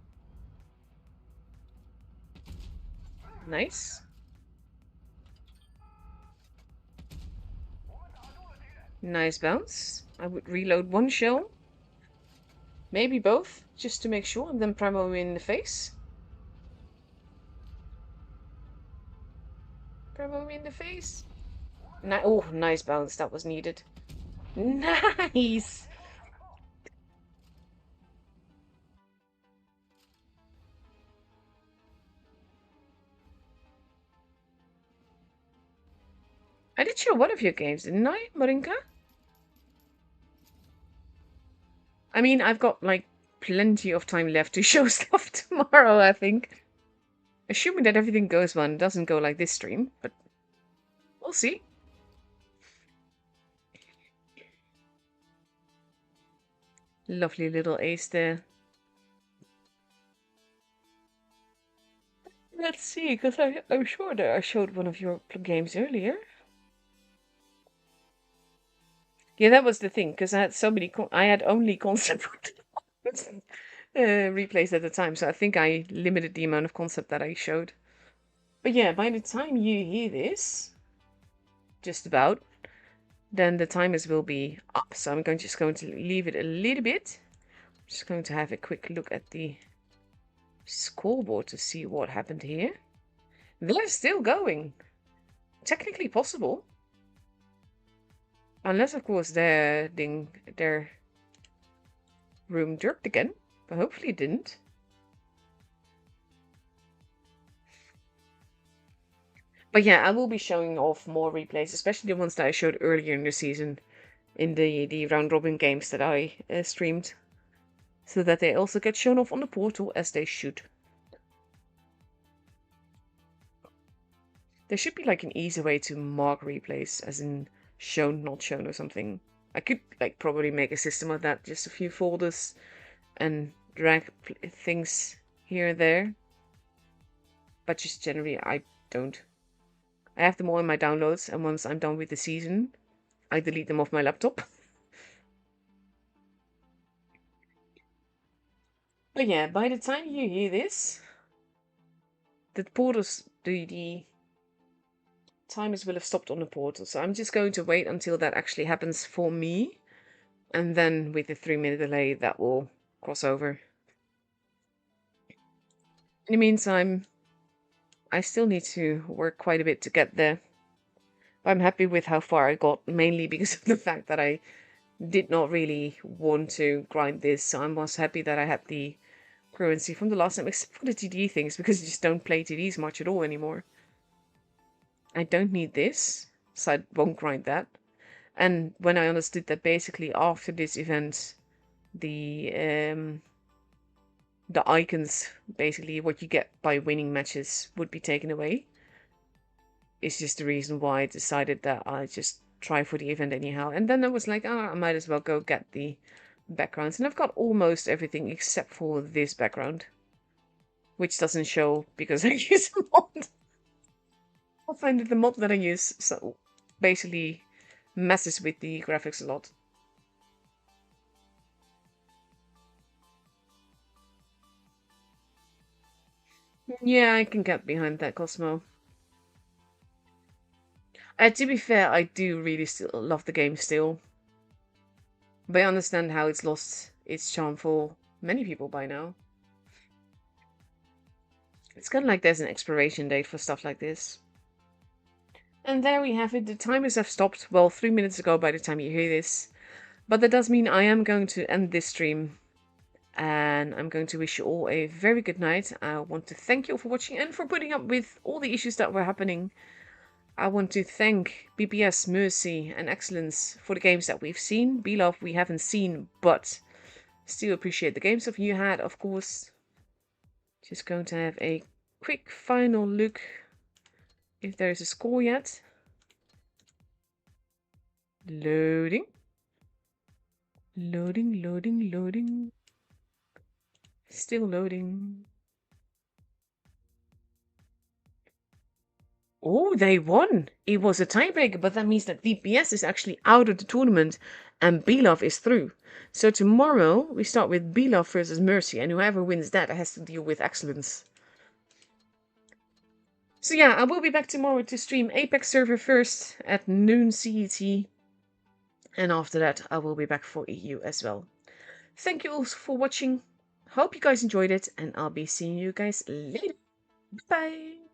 Nice. Nice bounce. I would reload one shell. Maybe both, just to make sure, and then primo him in the face. Primo him in the face. Oh, nice bounce. That was needed. Nice! I did show one of your games, didn't I, Marinka? I mean, I've got, like, plenty of time left to show stuff tomorrow, I think. Assuming that everything goes well and doesn't go like this stream, but we'll see. Lovely little ace there. Let's see, because I'm sure that I showed one of your games earlier. Yeah, that was the thing, because I had so many. I had only concept replays at the time, so I think I limited the amount of concept that I showed. But yeah, by the time you hear this, just about, then the timers will be up. So I'm just going to leave it a little bit. I'm just going to have a quick look at the scoreboard to see what happened here. They're still going. Technically possible. Unless, of course, their room jerked again. But hopefully it didn't. But yeah, I will be showing off more replays, especially the ones that I showed earlier in the season in the round-robin games that I streamed. So that they also get shown off on the portal as they should. There should be like an easy way to mark replays, as in shown, not shown or something. I could like probably make a system of that, just a few folders and drag things here and there. But just generally, I don't. I have them all in my downloads, and once I'm done with the season, I delete them off my laptop. But yeah, by the time you hear this, the portals, the timers will have stopped on the portal. So I'm just going to wait until that actually happens for me. And then with the 3-minute delay, that will cross over. In the meantime, I still need to work quite a bit to get there. I'm happy with how far I got, mainly because of the fact that I did not really want to grind this. So I was happy that I had the currency from the last time, except for the TD things, because you just don't play TDs much at all anymore. I don't need this, so I won't grind that. And when I understood that basically after this event, the icons, basically what you get by winning matches, would be taken away. It's just the reason why I decided that I just try for the event anyhow. And then I was like, I might as well go get the backgrounds. And I've got almost everything except for this background, which doesn't show because I use a mod. I find that the mod that I use so basically messes with the graphics a lot. Yeah, I can get behind that, Cosmo. To be fair, I do really still love the game still. But I understand how it's lost its charm for many people by now. It's kind of like there's an expiration date for stuff like this. And there we have it. The timers have stopped, well, 3 minutes ago by the time you hear this. But that does mean I am going to end this stream. And I'm going to wish you all a very good night. I want to thank you all for watching and for putting up with all the issues that were happening. I want to thank BPS, Mercy, and Excellence for the games that we've seen. Belove we haven't seen, but still appreciate the games that you had, of course. Just going to have a quick final look if there is a score yet. Loading. Loading, loading, loading. Still loading. Oh, they won! It was a tiebreaker, but that means that VPS is actually out of the tournament and Belove is through. So tomorrow we start with Belove versus Mercy, and whoever wins that has to deal with Excellence. So yeah, I will be back tomorrow to stream Apex server first at noon CET. And after that, I will be back for EU as well. Thank you all for watching. Hope you guys enjoyed it, and I'll be seeing you guys later. Bye!